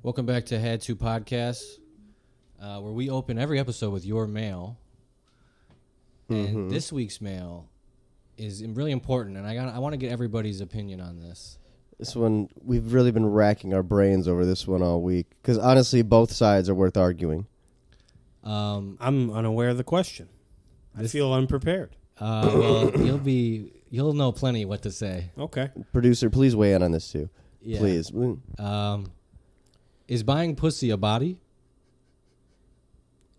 Welcome back to Had To Podcast, where we open every episode with your mail. And this week's mail is really important, and I want to get everybody's opinion on this. This one, we've really been racking our brains over this one all week, because honestly, both sides are worth arguing. I'm unaware of the question. I feel unprepared. Well, you'll know plenty what to say. Okay. Producer, please weigh in on this too. Yeah. Please. Is buying pussy a body?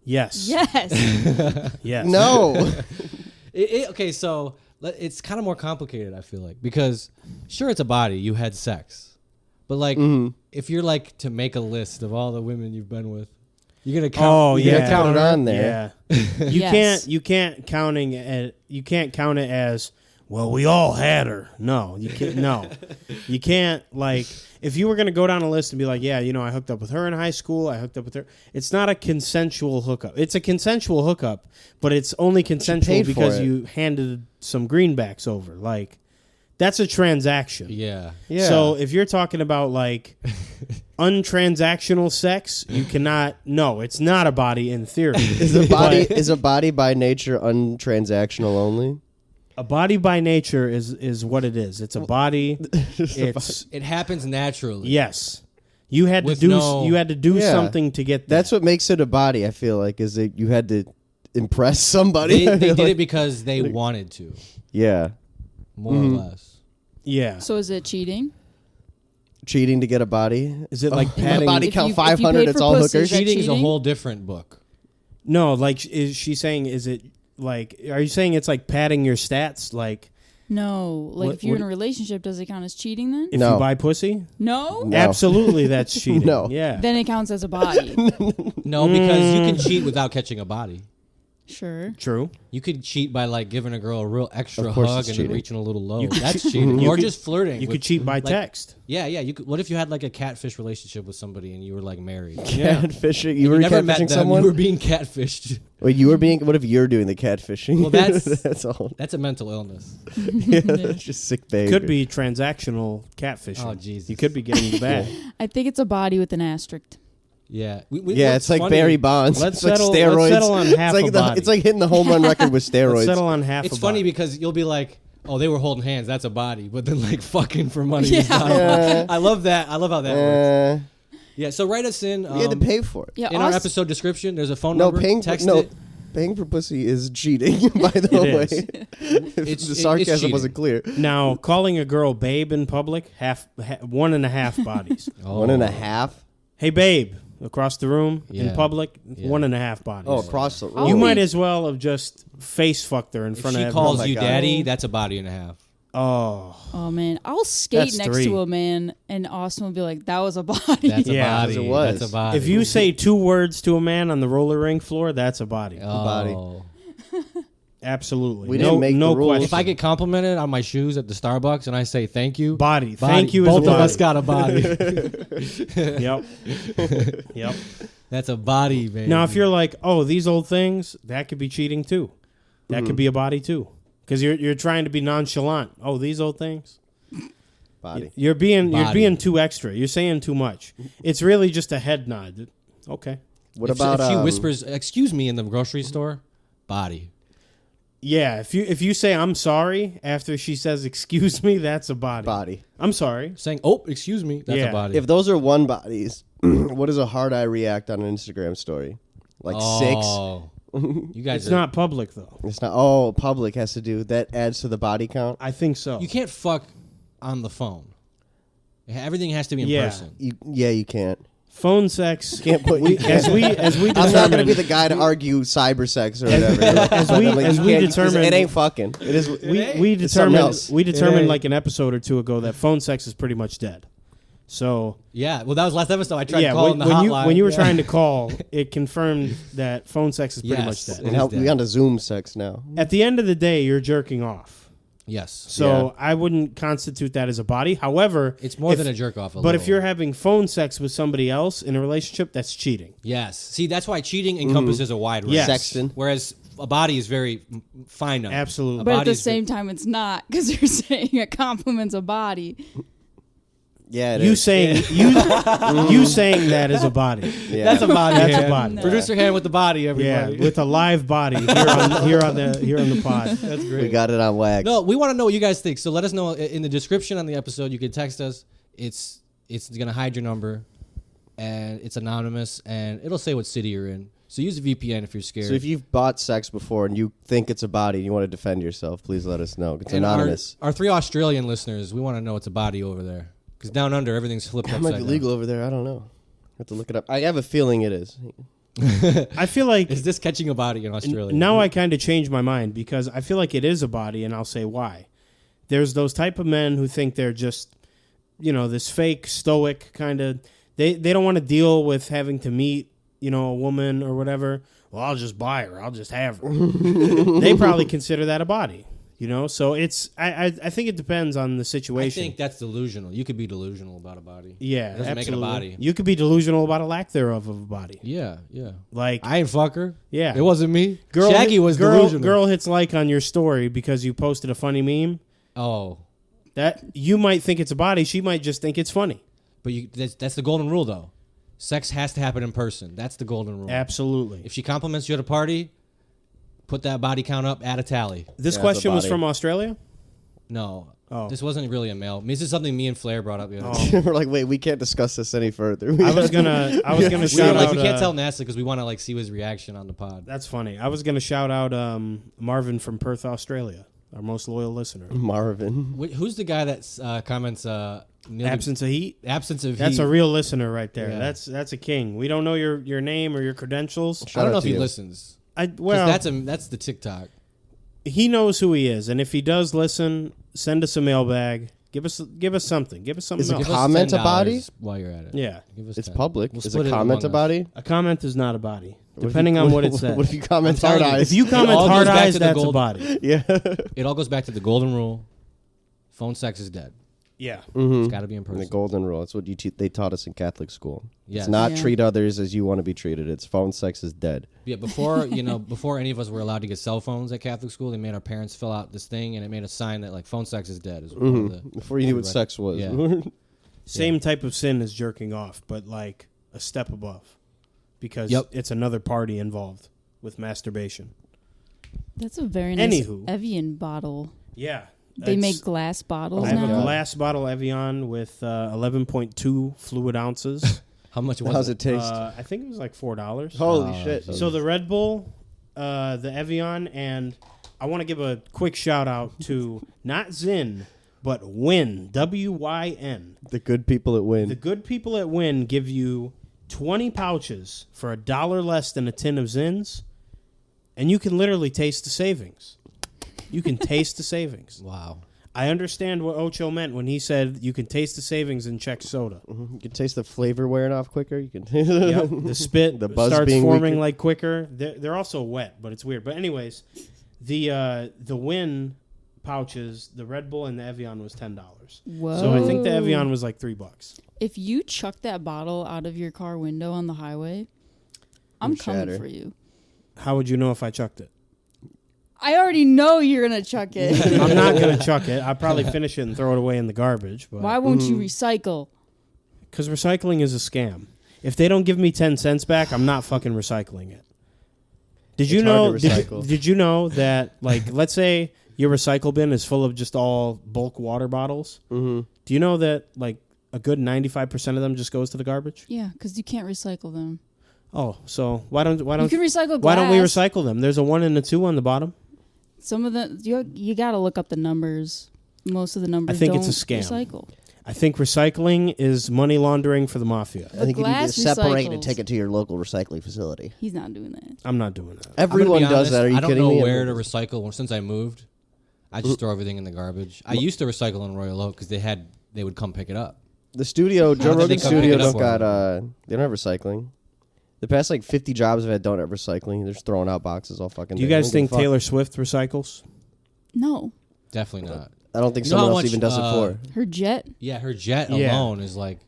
Yes. Yes. Yes. No. Okay, so it's kind of more complicated, I feel like, because sure, it's a body. You had sex. But, like, if you're, like, to make a list of all the women you've been with, you're going to count. Oh, You're yeah. gonna count it on there. Yeah. You can't count it as, well, we all had her. No, you can't. No, you can't. Like, if you were going to go down a list and be like, yeah, I hooked up with her in high school. I hooked up with her. It's not a consensual hookup. It's a consensual hookup, but it's only consensual because you handed some greenbacks over. Like, that's a transaction. Yeah. So if you're talking about, like, untransactional sex, you cannot. No, it's not a body in theory. Is a body by nature untransactional only? A body by nature is what it is. It's a body. It happens naturally. Yes. You had to do something to get there. That's what makes it a body, I feel like, is that you had to impress somebody. They did it because they wanted to. Yeah. More or less. Yeah. So is it cheating? Cheating to get a body? Is it like a padding? body count if you 500, paid it's for all pussy, hookers? is that Cheating is a cheating? whole different book. No, like, is she saying, is it like, are you saying it's like padding your stats? Like, No. Like, if you're in a relationship, does it count as cheating then? if No. you buy pussy? No? No. Absolutely, that's cheating. No. Yeah. Then it counts as a body. No, because you can cheat without catching a body. Sure. True. You could cheat by, like, giving a girl a real extra Of course hug it's and then cheating. reaching a little low. You could That's cheating. Or just flirting. You with, could cheat by like, text. Yeah. You could. What if you had, like, a catfish relationship with somebody and you were, like, married? Yeah. Catfishing? You were never met catfishing them. someone? You were being catfished. Wait, you were being... What if you're doing the catfishing? Well, that's- that's all. That's a mental illness. Yeah, that's just sick behavior. Could be transactional catfishing. Oh, Jesus. You could be getting the bag. I think it's a body with an asterisk. Yeah. Yeah, what's it's like funny- Barry Bonds. Let's It's like settle- steroids. let's settle on half it's like a body. It's like hitting the home run record with steroids. Let's settle on half It's a funny body. because you'll be like, oh, they were holding hands. That's a body. But then, like, fucking for money. Yeah. Is not a body. I love that. I love how that works. Yeah, so write us in. You had to pay for it. Yeah. In our episode description, there's a phone No, number. paying Text no, it. paying for pussy is cheating. By the It way, is. It's the sarcasm cheating. wasn't clear. Now, calling a girl babe in public, 1.5 bodies. Oh. 1.5. Hey, babe, across the room in Yeah. public, Yeah. 1.5 bodies. Oh, across the room. Oh, You wait. might as well have just face fucked her in If front she of calls my you God. daddy, that's a body and a half. Oh, Oh, man. I'll skate That's next 3. to a man, and Austin will be like, that was a body. That's a Yeah, body. as it was. That's a body. if you say 2 words to a man on the roller rink floor, that's a body. body. Oh. Absolutely. We didn't make no the rules. question. If I get complimented on my shoes at the Starbucks and I say thank you, body. Thank you. Both is a of body. us got a body. Yep. Yep. That's a body, baby. Now, if you're like, oh, these old things, that could be cheating too. That could be a body too, because you're trying to be nonchalant. Oh, these old things. Body. You're being Body. too extra. You're saying too much. It's really just a head nod. Okay. What if about she whispers, "Excuse me," in the grocery store, body. Yeah. If you say I'm sorry after she says excuse me, that's a body. body? I'm sorry. Saying, "Oh, excuse me," that's Yeah. a body. If those are one bodies, what does a hard eye react on an Instagram story? Like 6? Oh, you guys, It's not public though. It's not. Oh, public has to do that. Adds to the body count. I think so. You can't fuck on the phone. Everything has to be in Yeah. person. You can't. Phone sex. Can't put. You as can't. we I'm not gonna determine be the guy to argue cyber sex or whatever. as we determined it ain't fucking. It is. we It's something determined else. we It determined ain't. like an episode or two ago that phone sex is pretty much dead. So Yeah, well, that was last episode. I tried yeah, calling the when hotline. you were Yeah. trying to call, it confirmed that phone sex is pretty Yes. much dead. It is Help, dead. we on to Zoom sex now. At the end of the day, you're jerking off. Yes, So I wouldn't constitute that as a body. However, it's more if- than a jerk off. But if you're having phone sex with somebody else in a relationship, that's cheating. yes, see, that's why cheating encompasses a wide range. Yes. Sexton. Whereas a body is very finite. Absolutely. But at the body's same time, it's not, because you're saying it compliments a body. Yeah, it you is. saying you saying that is a body. Yeah. That's a body. That's hand. a body. No. Producer hand with the body, Yeah, everybody. with a live body here on the pod. That's great. We got it on wax. No, we want to know what you guys think. So let us know in the description on the episode. You can text us. It's gonna hide your number, and it's anonymous, and it'll say what city you're in. So use a VPN if you're scared. So if you've bought sex before and you think it's a body and you want to defend yourself, please let us know. It's and anonymous. Our 3 Australian listeners, we want to know it's a body over there, because down under everything's flipped It upside might be down. legal over there. I don't know. I have to look it up. I have a feeling it is. I feel like Is this catching a body in Australia? now I kind of changed my mind because I feel like it is a body, and I'll say why. There's those type of men who think they're just, this fake stoic kind of. They don't want to deal with having to meet, a woman or whatever. Well, I'll just buy her. I'll just have her. They probably consider that a body, So it's. I think it depends on the I situation. think that's delusional. You could be delusional about a body. Yeah, It doesn't make it a absolutely. body. You could be delusional about a lack thereof of a body. Yeah. Like I ain't fuck her. Yeah. It wasn't me. Shaggy was delusional. Girl hits like on your story because you posted a funny meme. Oh. That you might think it's a body, she might just think it's funny. But that's the golden rule, though. Sex has to happen in person. That's the golden rule. Absolutely. If she compliments you at a party, put that body count up, add a tally. This Yeah, question the was body. from Australia? No. Oh. This wasn't really a male. This is something me and Flair brought up the other day. We're like, wait, we can't discuss this any further. I was gonna We, shout out. we can't tell NASA because we want to see his reaction on the pod. That's funny. I was gonna shout out Marvin from Perth, Australia, our most loyal listener. Marvin. Who's the guy that comments Absence of heat. absence of That's heat? a real listener right there. Yeah. That's a king. We don't know your name or your credentials. I don't know out if to he you. listens. 'Cause Well, that's the TikTok. he knows who he is, and if he does listen, send us a mailbag. Give us something. Give us something Is it else. Give us comment a $10 body? while you're at it. Yeah. Give us It's 10. public. We'll Is split a it comment a among us. body? A comment is not a body, What if depending you- on what it says. What if you comment I'm telling hard you, eyes? If you comment all hard goes back eyes, to the that's a gold- body. Yeah. It all goes back to the golden rule. Phone sex is dead. Yeah. Mhm. It's got to be in person. The golden rule. That's what they taught us in Catholic school. Yes. It's not Yeah. treat others as you want to be treated. It's phone sex is dead. Yeah, before before any of us were allowed to get cell phones at Catholic school, they made our parents fill out this thing, and it made a sign that like phone sex is dead. Is one of the, Before you knew what Right. sex was. Yeah. Same type of sin as jerking off, but like a step above, because Yep. it's another party involved with masturbation. That's a very nice Anywho. Evian bottle. Yeah. They make glass bottles I have now. a glass bottle Evian with 11.2 fluid ounces. how much was How's it? it taste? I think it was like $4. Holy Oh, shit. So the Red Bull, the Evian, and I want to give a quick shout out to not Zyn, but Win, W-Y-N. The good people that win. The good people at Win give you 20 pouches for $1 less than a tin of Zins, and you can literally taste the savings. You can taste the savings. Wow. I understand what Ocho meant when he said you can taste the savings in Czech soda. You can taste the flavor wearing off quicker. You can. Yep, the spit The buzz starts being forming weaker. like quicker. They're also wet, but it's weird. But anyways, the Win pouches, the Red Bull and the Evian was $10. Whoa. So I think the Evian was like $3. If you chuck that bottle out of your car window on the highway, I'm coming shatter. for you. How would you know if I chucked it? I already know you're gonna chuck it. I'm not gonna chuck it. I'll probably finish it and throw it away in the garbage. Why won't you recycle? Because recycling is a scam. If they don't give me 10 cents back, I'm not fucking recycling it. Did you It's know? hard to recycle. Did you know that? Like, let's say your recycle bin is full of just all bulk water bottles. Mm-hmm. Do you know that like a good 95% of them just goes to the garbage? Yeah, because you can't recycle them. Oh, so why don't You can recycle glass. why don't we recycle them? There's a 1 and a 2 on the bottom. Some of the you got to look up the numbers. Most of the numbers. I think don't it's a scam. Recycle. I think recycling is money laundering for the mafia. I think you need to glass separate and recycles. take it to your local recycling facility. He's not doing that. I'm not doing that. Everyone does that. Are you I don't kidding know me? where to recycle. Since I moved, I just throw everything in the garbage. I used to recycle in Royal Oak because they would come pick it up. The studio, Joe don't think Rogan they come studio, pick it up don't got. They don't have recycling. The past like 50 jobs I've had don't have recycling. They're just throwing out boxes all fucking. Do you day. guys I don't think give a fuck. Taylor Swift recycles? No, Definitely not. I don't think You know how someone else much, even does it for. her jet. Yeah, her jet Yeah. alone is like.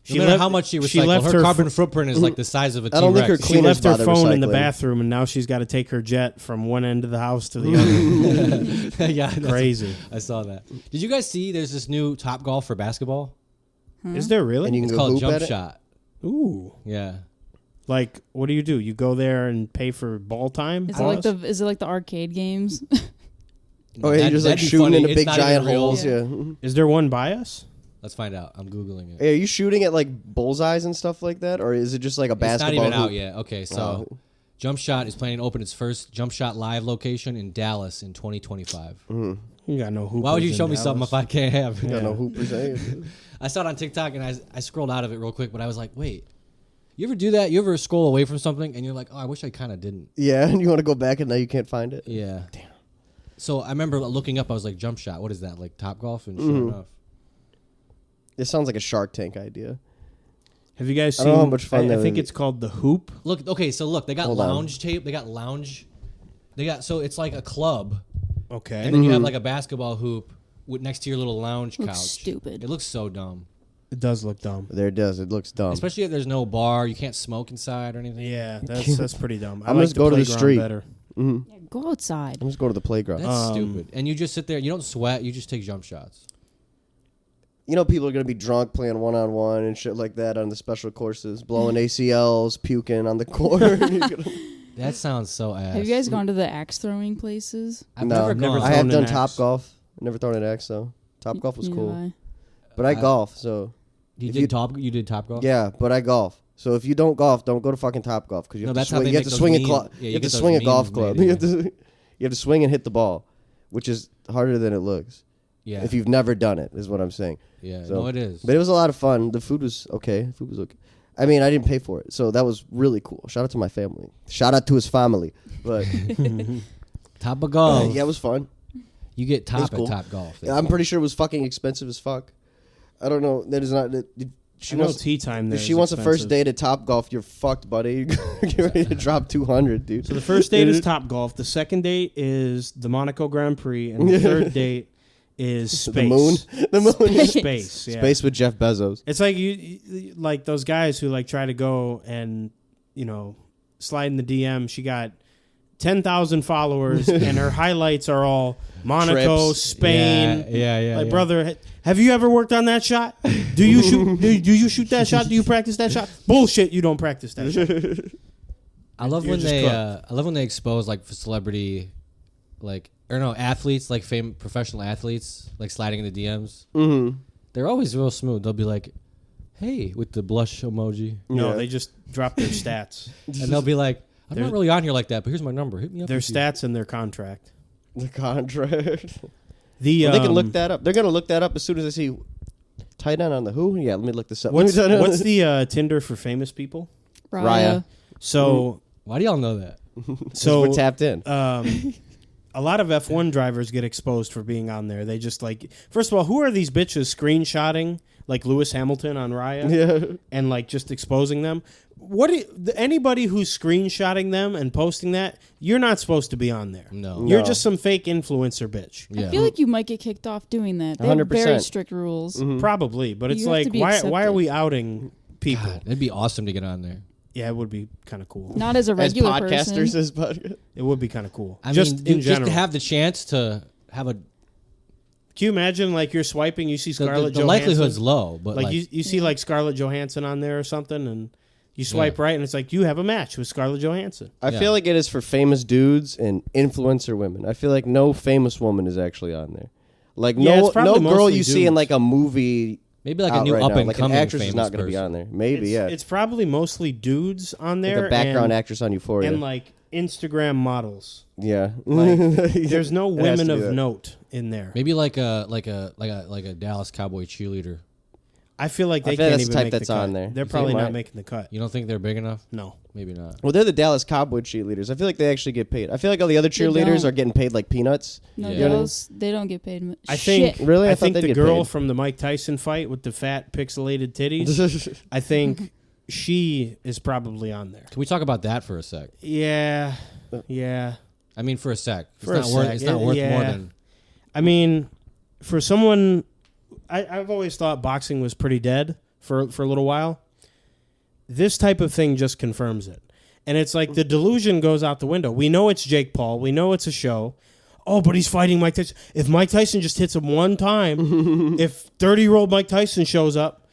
She No matter left- how much she she recycles, left her her carbon footprint is like the size of a I don't think T-Rex. her She Cleaners left her bother phone in the recycling. bathroom, and now she's got to take her jet from one end of the house to the other. Yeah, that's- Crazy. I saw that. Did you guys see? There's this new Top Golf for basketball. Is there really? And you can It's go called hoop jump at it? shot. Ooh. Yeah. Like, what do? You go there and pay for ball time? Is it like the arcade games? Oh, yeah, you're just like that'd be shooting funny. into It's big not even giant real. holes. Yeah. Yeah. Is there one by us? Let's find out. I'm Googling it. Hey, are you shooting at like bullseyes and stuff like that, or is it just like a It's not basketball even out hoop? yet. Okay, so Jump Shot is planning to open its first Jump Shot live location in Dallas in 2025. You got no hoopers. Why would you in show me Dallas. something if I can't have I it? don't know hoopers. I saw it on TikTok and I scrolled out of it real quick, but I was like, wait. You ever do that? You ever scroll away from something and you're like, oh, I wish I kind of didn't. Yeah, and you want to go back and now you can't find it. Yeah. Damn. So I remember looking up, I was like, Jump Shot, what is that? Like Top Golf? And sure enough. It sounds like a Shark Tank idea. Have you guys I seen? don't know how much fun I that think is. it's called the Hoop. Look, okay, so look, they got Hold on. lounge tape. They got lounge. So it's like a club. Okay. And then you have like a basketball hoop with next to your little lounge Looks couch. stupid. It looks so dumb. It does look dumb. There it does. It looks dumb. Especially if there's no bar, you can't smoke inside or anything. Yeah, that's pretty dumb. I I'm like just go to the playground street. better. Yeah, go outside. I'm just go to the playground. That's stupid. And you just sit there, you don't sweat, you just take jump shots. You know, people are going to be drunk playing one-on-one and shit like that on the special courses, blowing ACLs, puking on the court. That sounds so ass. Have you guys gone to the axe throwing places? I've No, never gone. I have thrown done an Top axe. Golf. I've never thrown an axe, though. Top Golf was Neither cool. have I. But I golf, so... You if did you- Top Golf? Yeah, but I golf. So if you don't golf, don't go to fucking Top Golf because you No, have that's to how swing. they You have make to those swing a memes. club. Yeah, you you have to get those swing a memes golf club. made, yeah. You have to swing and hit the ball, which is harder than it looks. Yeah. If you've never done it, is what I'm saying. Yeah, So- no, it is. But it was a lot of fun. The food was okay. I mean, I didn't pay for it, so that was really cool. Shout out to my family. Shout out to his family. But Top of Golf. yeah, it was fun. You get top cool. at Top Golf. I'm pretty sure it was fucking expensive as fuck. I don't know. That is not. She I know wants. tea time there. If she is wants a first expensive. date at Top Golf, you're fucked, buddy. You're ready to drop 200, dude. So the first date is Top Golf. The second date is the Monaco Grand Prix, and the third date is space. The moon. The moon. Space. Yeah. Space with Jeff Bezos. It's like you like those guys who like try to go and slide in the DM. She got 10,000 followers, and her highlights are all Monaco, Trips. Spain. Yeah. Like, brother, have you ever worked on that shot? Do you shoot? do you shoot that shot? Do you practice that shot? Bullshit! You don't practice that shot. I love You're when just they. cooked. I love when they expose like celebrity, athletes, like professional athletes, like sliding in the DMs. Mm-hmm. They're always real smooth. They'll be like, "Hey," with the blush emoji, No, Yeah. they just drop their stats. and they'll be like, "I'm not really on here like that, but here's my number. Hit me up." Their if you-" stats and their contract. The contract. The They can look that up. They're gonna look that up as soon as they see tight end on the who. Yeah, let me look this up. What's the Tinder for famous people? Raya. So Why do y'all know that? so we're tapped in. a lot of F1 drivers get exposed for being on there. They just like, first of all, who are these bitches screenshotting like Lewis Hamilton on Raya Yeah. and like just exposing them? Anybody who's screenshotting them and posting that, you're not supposed to be on there. No. You're No. just some fake influencer bitch. Yeah. I feel like you might get kicked off doing that. They have 100%. very strict rules. Probably, but it's You have to like, be why are accepted. we outing people? God, it'd be awesome to get on there. Yeah, it would be kind of cool. Not as a As regular podcasters, person. as podcast. It would be kind of cool. I just mean, in just general. to have the chance to have a. Can you imagine like you're swiping, you see The, Scarlett the Johansson? likelihood's low, but Like you see like Scarlett Johansson on there or something, and you swipe right, and it's like you have a match with Scarlett Johansson. I Yeah. feel like it is for famous dudes and influencer women. I feel like no famous woman is actually on there. Like Yeah, no it's probably girl mostly you see in dudes. like a movie. maybe like a out new right up now. and Like coming an actress famous is not going to be person. on there. Maybe It's probably mostly dudes on there. Like a background and, actress on Euphoria. and like Instagram models. yeah. Like, there's no It has women to of be that. note in there. Maybe like a Dallas Cowboy cheerleader. I feel like they I feel like can't that's even the type make that's the cut. on there. They're You probably think not might? making the cut. You don't think they're big enough? No. Maybe not. Well, they're the Dallas Cowboy cheerleaders. I feel like they actually get paid. I feel like all the other cheerleaders don't. are getting paid like peanuts. No, Yeah. those they don't get paid much. I think Shit. Really? I I thought think they'd the get girl paid. from the Mike Tyson fight with the fat pixelated titties, I think she is probably on there. Can we talk about that for a sec? Yeah. I mean, for a sec. It's For a not worth. sec. It's not worth Yeah. more than. I mean, for someone, I've always thought boxing was pretty dead for a little while. This type of thing just confirms it. And it's like the delusion goes out the window. We know it's Jake Paul. We know it's a show. Oh, but he's fighting Mike Tyson. If Mike Tyson just hits him one time, if 30-year-old Mike Tyson shows up,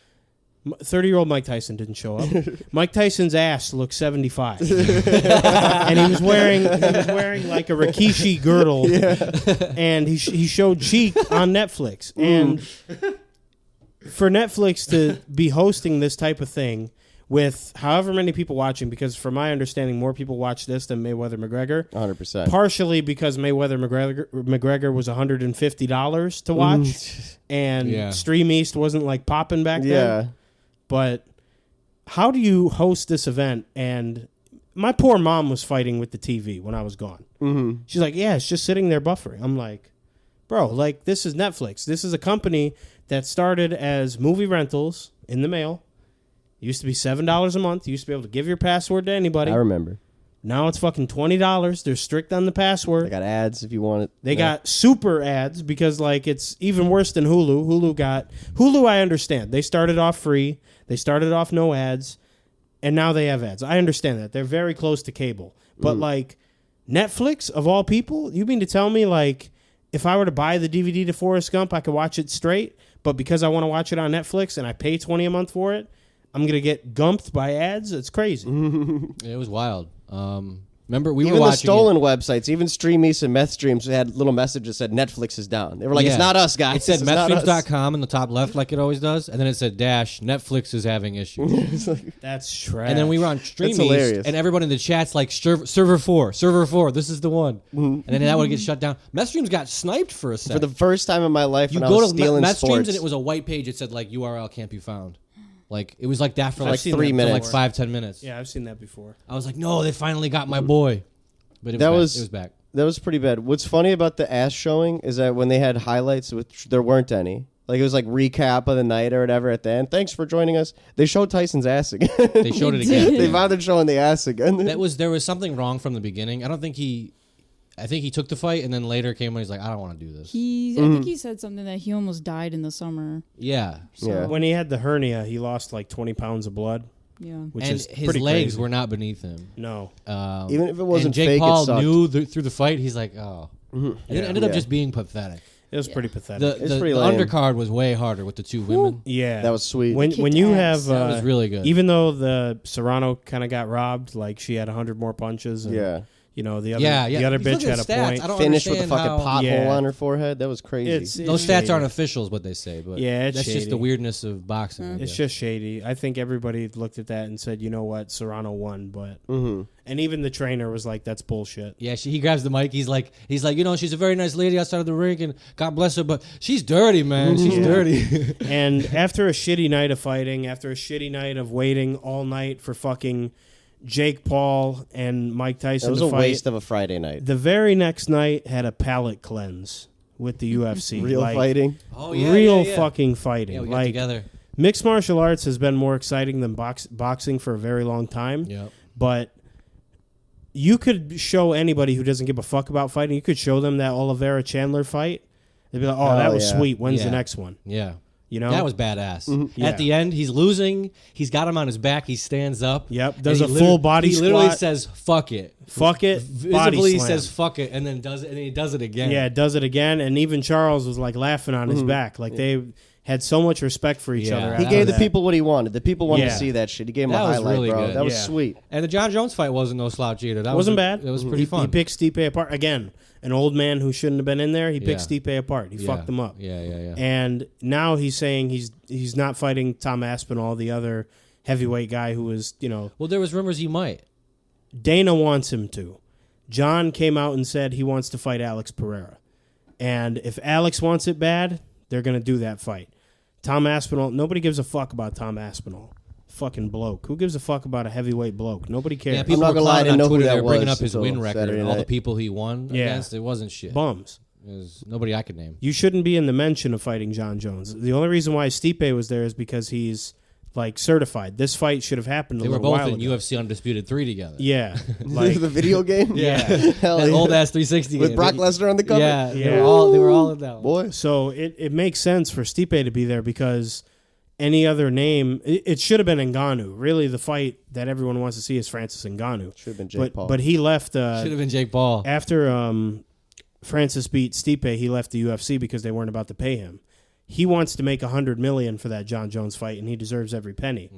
30-year-old Mike Tyson didn't show up. Mike Tyson's ass looked 75, and he was wearing like a Rikishi girdle, and he showed cheek on Netflix. And for Netflix to be hosting this type of thing with however many people watching, because from my understanding, more people watch this than Mayweather-McGregor. 100%. Partially because Mayweather-McGregor was $150 to watch, and Stream East wasn't like popping back then. But how do you host this event? And my poor mom was fighting with the TV when I was gone. Mm-hmm. She's like, yeah, it's just sitting there buffering. I'm like, bro, like, this is Netflix. This is a company that started as movie rentals in the mail. It used to be $7 a month. You used to be able to give your password to anybody. I remember. Now it's fucking $20. They're strict on the password. They got ads if you want it. They got super ads because, like, it's even worse than Hulu. Hulu, I understand. They started off free. They started off no ads, and now they have ads. I understand that. They're very close to cable. But, like, Netflix, of all people, you mean to tell me, like, if I were to buy the DVD to Forrest Gump, I could watch it straight, but because I want to watch it on Netflix and I pay $20 a month for it, I'm going to get gumped by ads? It's crazy. It was wild. Remember, we even were watching the stolen websites, even Stream East and Meth Streams had little messages that said Netflix is down. They were like, it's not us, guys. It said methstreams.com in the top left like it always does, and then it said dash Netflix is having issues. That's trash. And then we were on Stream East, and everyone in the chat's like, server 4, this is the one. And then that would get shut down. Methstreams got sniped for a second. For the first time in my life, you when go I was to stealing Methstreams, sports. and it was a white page. It said, like, URL can't be found. Like, it was like that for like 3 minutes. For like 5-10 minutes. Yeah, I've seen that before. I was like, no, they finally got my boy. But it was back. That was pretty bad. What's funny about the ass showing is that when they had highlights, which there weren't any, like it was like recap of the night or whatever at the end. Thanks for joining us. They showed Tyson's ass again. They showed it again. They bothered showing the ass again. There was something wrong from the beginning. I think he took the fight and then later came when he's like, I don't want to do this. I think he said something that he almost died in the summer. Yeah. Yeah. When he had the hernia, he lost like 20 pounds of blood. Yeah. Which and is his pretty legs crazy. were not beneath him. No. Even if it wasn't and Jake fake, Paul it sucked. knew through the fight, he's like, oh. And it ended up Yeah. just being pathetic. It was pretty pathetic. It's The pretty lame. undercard was way harder with the two women. Yeah. That was sweet. When kicked you ass. have... That was really good. Even though the Serrano kind of got robbed, like she had 100 more punches. And, Yeah. You know, the other Look bitch at had a stats. point. I don't Finished with a understand fucking how- pothole Yeah. on her forehead. That was crazy. It's Those shady. stats aren't officials, what they say, but Yeah, it's that's just shady. the weirdness of boxing. I It's guess. just shady. I think everybody looked at that and said, you know what, Serrano won, but Mm-hmm. and even the trainer was like, that's bullshit. Yeah, he grabs the mic. He's like, you know, she's a very nice lady outside of the ring, and God bless her, but she's dirty, man. She's dirty. And after a shitty night of fighting, after a shitty night of waiting all night for fucking Jake Paul and Mike Tyson That was to a fight, waste of a Friday night. the very next night had a palate cleanse with the UFC. Real like, fighting. Oh real fucking fighting. Yeah, we got like together. mixed martial arts has been more exciting than boxing for a very long time. Yep. But you could show anybody who doesn't give a fuck about fighting, you could show them that Oliveira Chandler fight. They'd be like, oh, that was yeah. sweet. When's Yeah. the next one? Yeah. You know? That was badass. Yeah. At the end, he's losing. He's got him on his back. He stands up. Yep. and Does he a full body He literally squat. says, fuck it. Fuck it. Body Visibly slam. says, fuck it, and then does it, and he does it again. Yeah, does it again. And even Charles was like laughing on his back. Like they had so much respect for each Yeah. other. He after gave the that. people what he wanted. The people wanted Yeah. to see that shit. He gave him That a was highlight, really bro. good. That was Yeah. sweet. And the John Jones fight wasn't no slouch either. That Wasn't bad. It was pretty fun. He picked Stipe apart. Again, an old man who shouldn't have been in there. He picked Yeah. Stipe apart. He fucked him up. Yeah. And now he's saying he's not fighting Tom Aspinall, the other heavyweight guy who was, you know, Well, there was rumors he might. Dana wants him to. John came out and said he wants to fight Alex Pereira. And if Alex wants it bad, they're going to do that fight. Tom Aspinall, nobody gives a fuck about Tom Aspinall. Fucking bloke. Who gives a fuck about a heavyweight bloke? Nobody cares. Yeah, people not were gonna lie, I clowning didn't on know who Twitter. that They were bringing was up his until win record Saturday and all the night. people he won Yeah. against. It wasn't shit. Bums. It was nobody I could name. You shouldn't be in the mention of fighting John Jones. The only reason why Stipe was there is because he's like certified. This fight should have happened a They were little both while in ago. UFC Undisputed 3 together. Yeah. Like the video game? Yeah. Hell That yeah. old ass 360 With game. Brock Lesnar on the cover? Yeah, Yeah. they were all in that one. Boy. so it makes sense for Stipe to be there because any other name it should have been Ngannou. Really the fight that everyone wants to see is Francis Ngannou. Should have been Jake Paul. But he left Should have been Jake Paul. after Francis beat Stipe, he left the UFC because they weren't about to pay him. he wants to make $100 million for that John Jones fight, and he deserves every penny.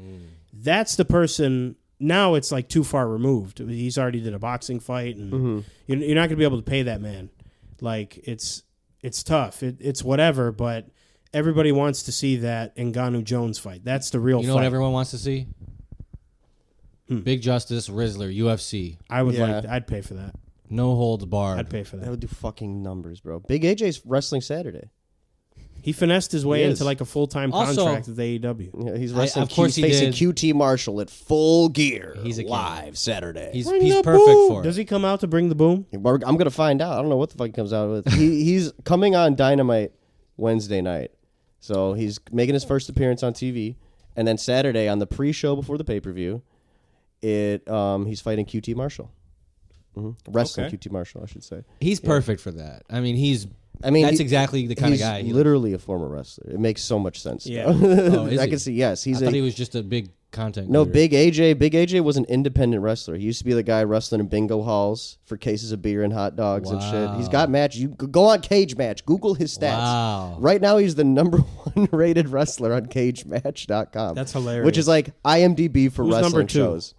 That's the person. Now it's like too far removed. He's already did a boxing fight, and you're not going to be able to pay that man. Like it's tough. It's whatever, but everybody wants to see that Ngannou Jones fight. That's the real. You know fight. what everyone wants to see? Big Justice, Rizzler, UFC. I would I'd pay for that. No holds barred. I'd pay for That that. would do fucking numbers, bro. Big AJ's wrestling Saturday. He finessed his way He into is. like a full-time Also- contract with AEW. Yeah, he's wrestling. of course he's he facing did. QT Marshall at Full Gear. He's a king. live Saturday. He's Bring the perfect boom. for it. Does he come out to bring the boom? I'm gonna find out. I don't know what the fuck he comes out with. He's coming on Dynamite Wednesday night, so he's making his first appearance on TV, and then Saturday on the pre-show before the pay-per-view, he's fighting QT Marshall, wrestling Okay. QT Marshall, I should say. He's perfect for that. I mean, that's he- exactly the kind of he's guy. literally a former wrestler. It makes so much sense. Yeah. Oh, is I he? can see. Yes, I he's thought he was just a big content. No, creator. Big AJ was an independent wrestler. He used to be the guy wrestling in bingo halls for cases of beer and hot dogs and shit. He's got match. You go on Cage Match. Google his stats. Wow. Right now, he's the #1 rated wrestler on CageMatch.com. That's hilarious. Which is like IMDb for Who's wrestling number 2? shows.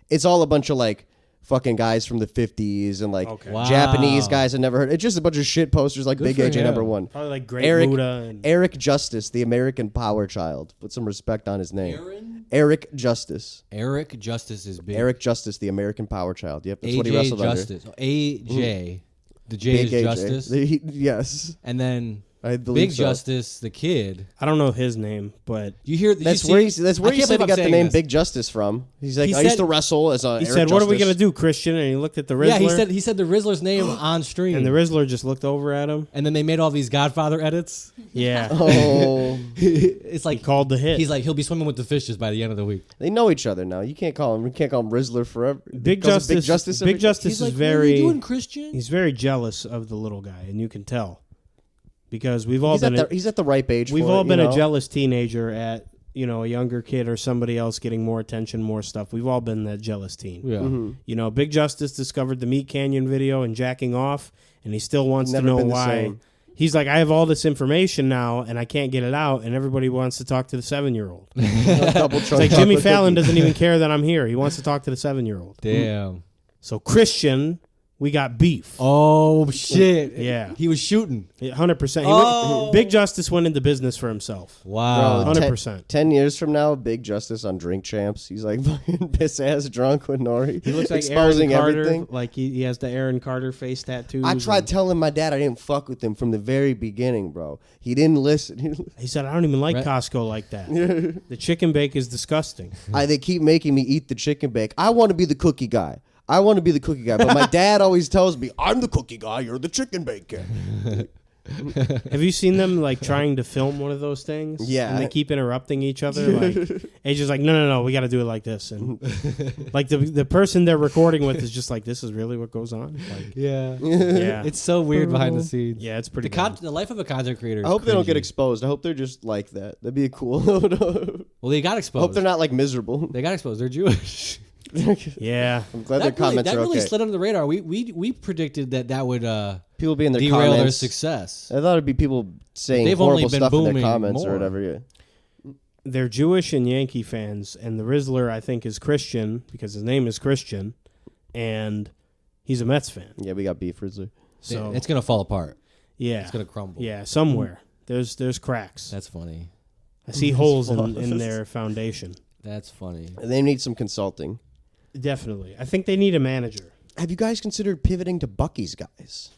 It's all a bunch of like fucking guys from the 50s and like Okay. Wow. Japanese guys I never heard. It's just a bunch of shit posters like Good Big for AJ him. #1. Probably like Great Eric Muda. And Eric Justice, the American Power Child. Put some respect on his name. Eric Justice. Eric Justice is big. Eric Justice, the American Power Child. Yep, that's what he AJ wrestled Justice. AJ. The J under. is Big AJ. Justice. Yes, And then I believe Big so. Justice, the kid. I don't know his name, but You hear That's you where see- that's where I he can't said he believe got I'm the saying name this. Big Justice from. He's like, He I used said- to wrestle as a. he Eric said, "What are we Justice." gonna do, Christian?" And he looked at the Rizzler. Yeah, he said the Rizzler's name on stream. and the Rizzler just looked over at him. And then they made all these Godfather edits. Yeah, Oh, It's like he called the hit. he's like he'll be swimming with the fishes by the end of the week. they know each other now. You can't call him Rizzler forever. Big Calls him Justice. every- Big Justice He's is like, what are you very. doing, Christian? He's very jealous of the little guy, and you can tell because we've all He's at the ripe age. we've for all it, been you a know? jealous teenager at a younger kid or somebody else getting more attention, more stuff. We've all been that jealous teen. Yeah. Big Justice discovered the Meat Canyon video and jacking off, and he still wants to Never know been the why. same. He's like, I have all this information now, and I can't get it out, and everybody wants to talk to the 7-year-old. Double It's like chocolate Jimmy cookie. Fallon doesn't even care that I'm here. He wants to talk to the 7-year-old. Damn. So Christian, we got beef. Oh shit. Yeah. He was shooting. 100%. Oh. Big Justice went into business for himself. Wow. Bro, 100%. 10 years from now, Big Justice on Drink Champs. He's like fucking piss ass drunk with Nori. He looks like exposing Aaron Carter. everything. Like he has the Aaron Carter face tattoos. I tried and telling my dad I didn't fuck with him from the very beginning, bro. He didn't listen. he said, I don't even like Right. Costco like that. The chicken bake is disgusting. They keep making me eat the chicken bake. I want to be the cookie guy. But my dad always tells me, I'm the cookie guy, you're the chicken baker. Have you seen them like trying to film one of those things? Yeah. And they keep interrupting each other. Like AJ's like, no, we got to do it like this. And like the person they're recording with is just like, this is really what goes on. Like, Yeah. yeah, It's so weird behind the scenes. yeah, it's pretty. The life of a content creator. I is hope they don't get cringy. exposed. I hope they're just like that. That'd be cool. Well, they got I exposed. hope they're not like miserable. They got exposed. They're Jewish. yeah. I'm glad their comments that are really okay. slid under the radar. We predicted that would People be in their derail their comments. success. I thought it'd be people saying They've horrible only been stuff in their booming comments more. or whatever. Yeah. They're Jewish and Yankee fans, and the Rizzler, I think, is Christian because his name is Christian, and he's a Mets fan. Yeah, we got beef, Rizzler. So It's gonna fall apart. yeah, It's gonna crumble. yeah, somewhere there's cracks. That's funny. I see holes in their foundation. That's funny. They need some consulting. Definitely, I think they need a manager. Have you guys considered pivoting to Bucky's, guys?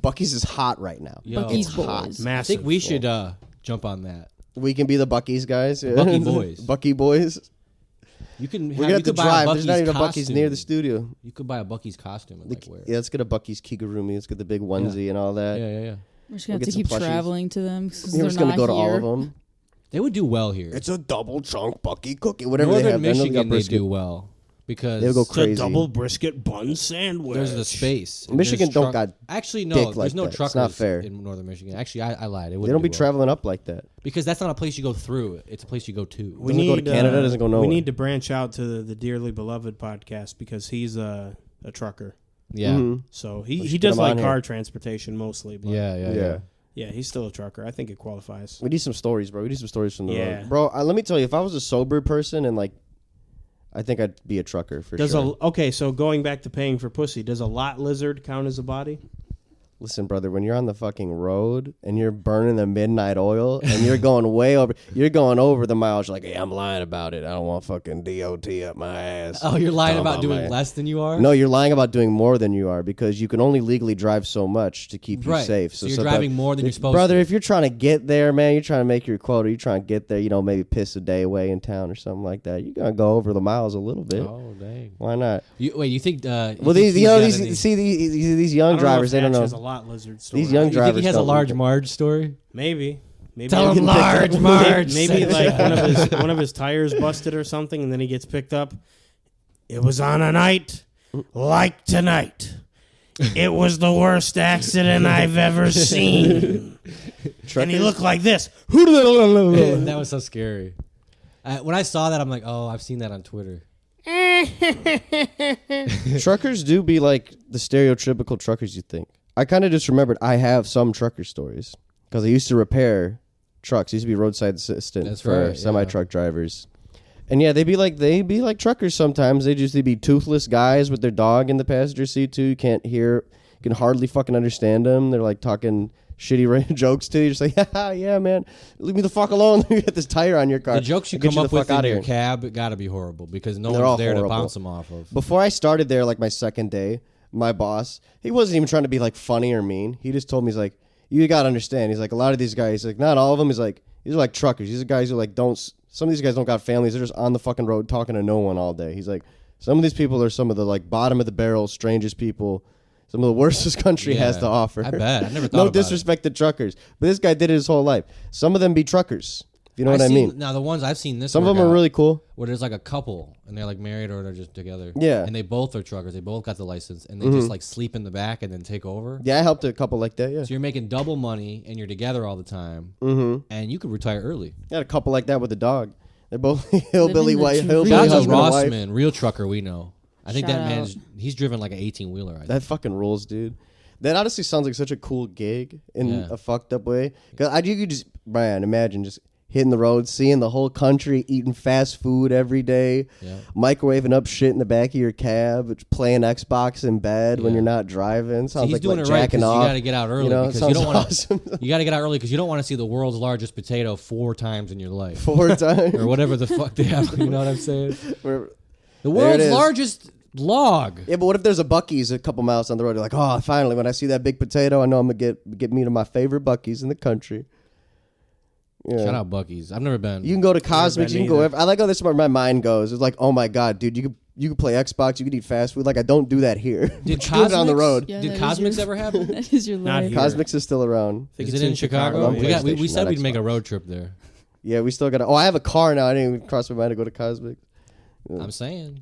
Bucky's is hot right now. Yo, Bucky's It's hot. boys. I Massive. think we should jump on that. We can be the Bucky's guys. Bucky boys. Bucky boys. You can. We're gonna have to drive. There's not even a Bucky's costume. near the studio. You could buy a Bucky's costume and like wear it. Yeah, let's get a Bucky's Kigurumi. Let's get the big onesie and all that. Yeah. We're just gonna We'll have to get keep some plushies. traveling to them because We're they're just gonna not go to here. all of them. They would do well here. It's a double chunk Bucky cookie. Whatever they Northern have. I know they got Michigan, they brisket. do well because They'll go It's a crazy. double brisket bun sandwich. there's the space. And Michigan there's don't got Actually, no. dick There's like no that. It's truckers not fair. in Northern Michigan. Actually, I lied. It They don't be well. traveling up like that. because that's not a place you go through. It's a place you go to. Doesn't go to Canada, doesn't go nowhere. We need to branch out to the Dearly Beloved podcast because he's a trucker. Yeah. Mhm. So We he should get does him like on car here. transportation mostly. But Yeah. Yeah, he's still a trucker. I think it qualifies. We need some stories, bro. We need some stories from the Yeah. road. Bro, let me tell you, if I was a sober person and, like, I think I'd be a trucker for sure. Okay, so going back to paying for pussy, does a lot lizard count as a body? Listen, brother, when you're on the fucking road and you're burning the midnight oil and you're going over the miles, you're like, hey, I'm lying about it. I don't want fucking DOT up my ass. Oh, you're lying Talking about doing less than you are? No, you're lying about doing more than you are because you can only legally drive so much to keep you safe. So you're driving more than you're supposed brother, to. if you're trying to get there, man, you're trying to make your quota, you're trying to get there, maybe piss a day away in town or something like that. You're going to go over the miles a little bit. Oh, dang. Why not? You think... well, these young drivers, they don't know. Has a lot lizard story. These young You drivers think he has a large Marge story? Maybe Tell him large Marge. Maybe like one of his tires busted or something, and then he gets picked up. It was on a night like tonight. It was the worst accident I've ever seen. And he looked like this. That was so scary. When I saw that, I'm like, oh, I've seen that on Twitter. Truckers do be like the stereotypical truckers you think. I kind of just remembered I have some trucker stories because I used to repair trucks. I used to be roadside assistant for semi-truck drivers. And yeah, they be like truckers sometimes. They'd be toothless guys with their dog in the passenger seat too. You can't hear, you can hardly fucking understand them. They're like talking shitty jokes to you. You're just like, yeah, man, leave me the fuck alone. You get this tire on your car. The jokes you come up with in your cab got to be horrible because no one's there to bounce them off of. Before I started there, like my second day, my boss, he wasn't even trying to be like funny or mean. He just told me, he's like, you got to understand. He's like, a lot of these guys, like not all of them, he's like, these are like truckers. These are guys who like some of these guys don't got families. They're just on the fucking road talking to no one all day. He's like, some of these people are some of the like bottom of the barrel, strangest people. Some of the worst this country has to offer. I bet. I never thought no about disrespect to truckers. But this guy did it his whole life. Some of them be truckers. If you know what I mean. Now, the ones I've seen some of them are really cool. Where there's like a couple and they're like married or they're just together. Yeah. And they both are truckers. They both got the license and they just like sleep in the back and then take over. Yeah, I helped a couple like that, yeah. So you're making double money and you're together all the time. Mm-hmm. And you could retire early. I had a couple like that with a dog. They're both hillbilly white. Shout out to Rossman, real trucker we know. I think Shout that out. he's driven like an 18-wheeler. That fucking rules, dude. That honestly sounds like such a cool gig in a fucked up way. Because you could just, Brian, imagine just hitting the road, seeing the whole country, eating fast food every day, microwaving up shit in the back of your cab, playing Xbox in bed when you're not driving. Sounds he's like doing it right jacking off. You got to get out early. Because you don't want awesome. You got to get out early because you don't want to see the world's largest potato 4 times in your life. 4 times. Or whatever the fuck they have. You know what I'm saying? The There world's it is. largest log. Yeah, but what if there's a Buc-ee's a couple miles down the road? You're like, oh, finally, when I see that big potato, I know I'm going to get me to my favorite Buc-ee's in the country. Yeah. Shout out Buc-ee's. I've never been. You can go to Cosmics. You can go. I like how this is where my mind goes. It's like, oh my god, dude, you could play Xbox. You could eat fast food. Like I don't do that here. Did do it on the road. Yeah, Did Cosmics ever happen? That is your Not life. here. Cosmics is still around. Is it in Chicago? On We PlayStation, said not we'd make a Xbox. road trip there. Yeah, we still got to. Oh, I have a car now. I didn't even cross my mind to go to Cosmics. I'm saying.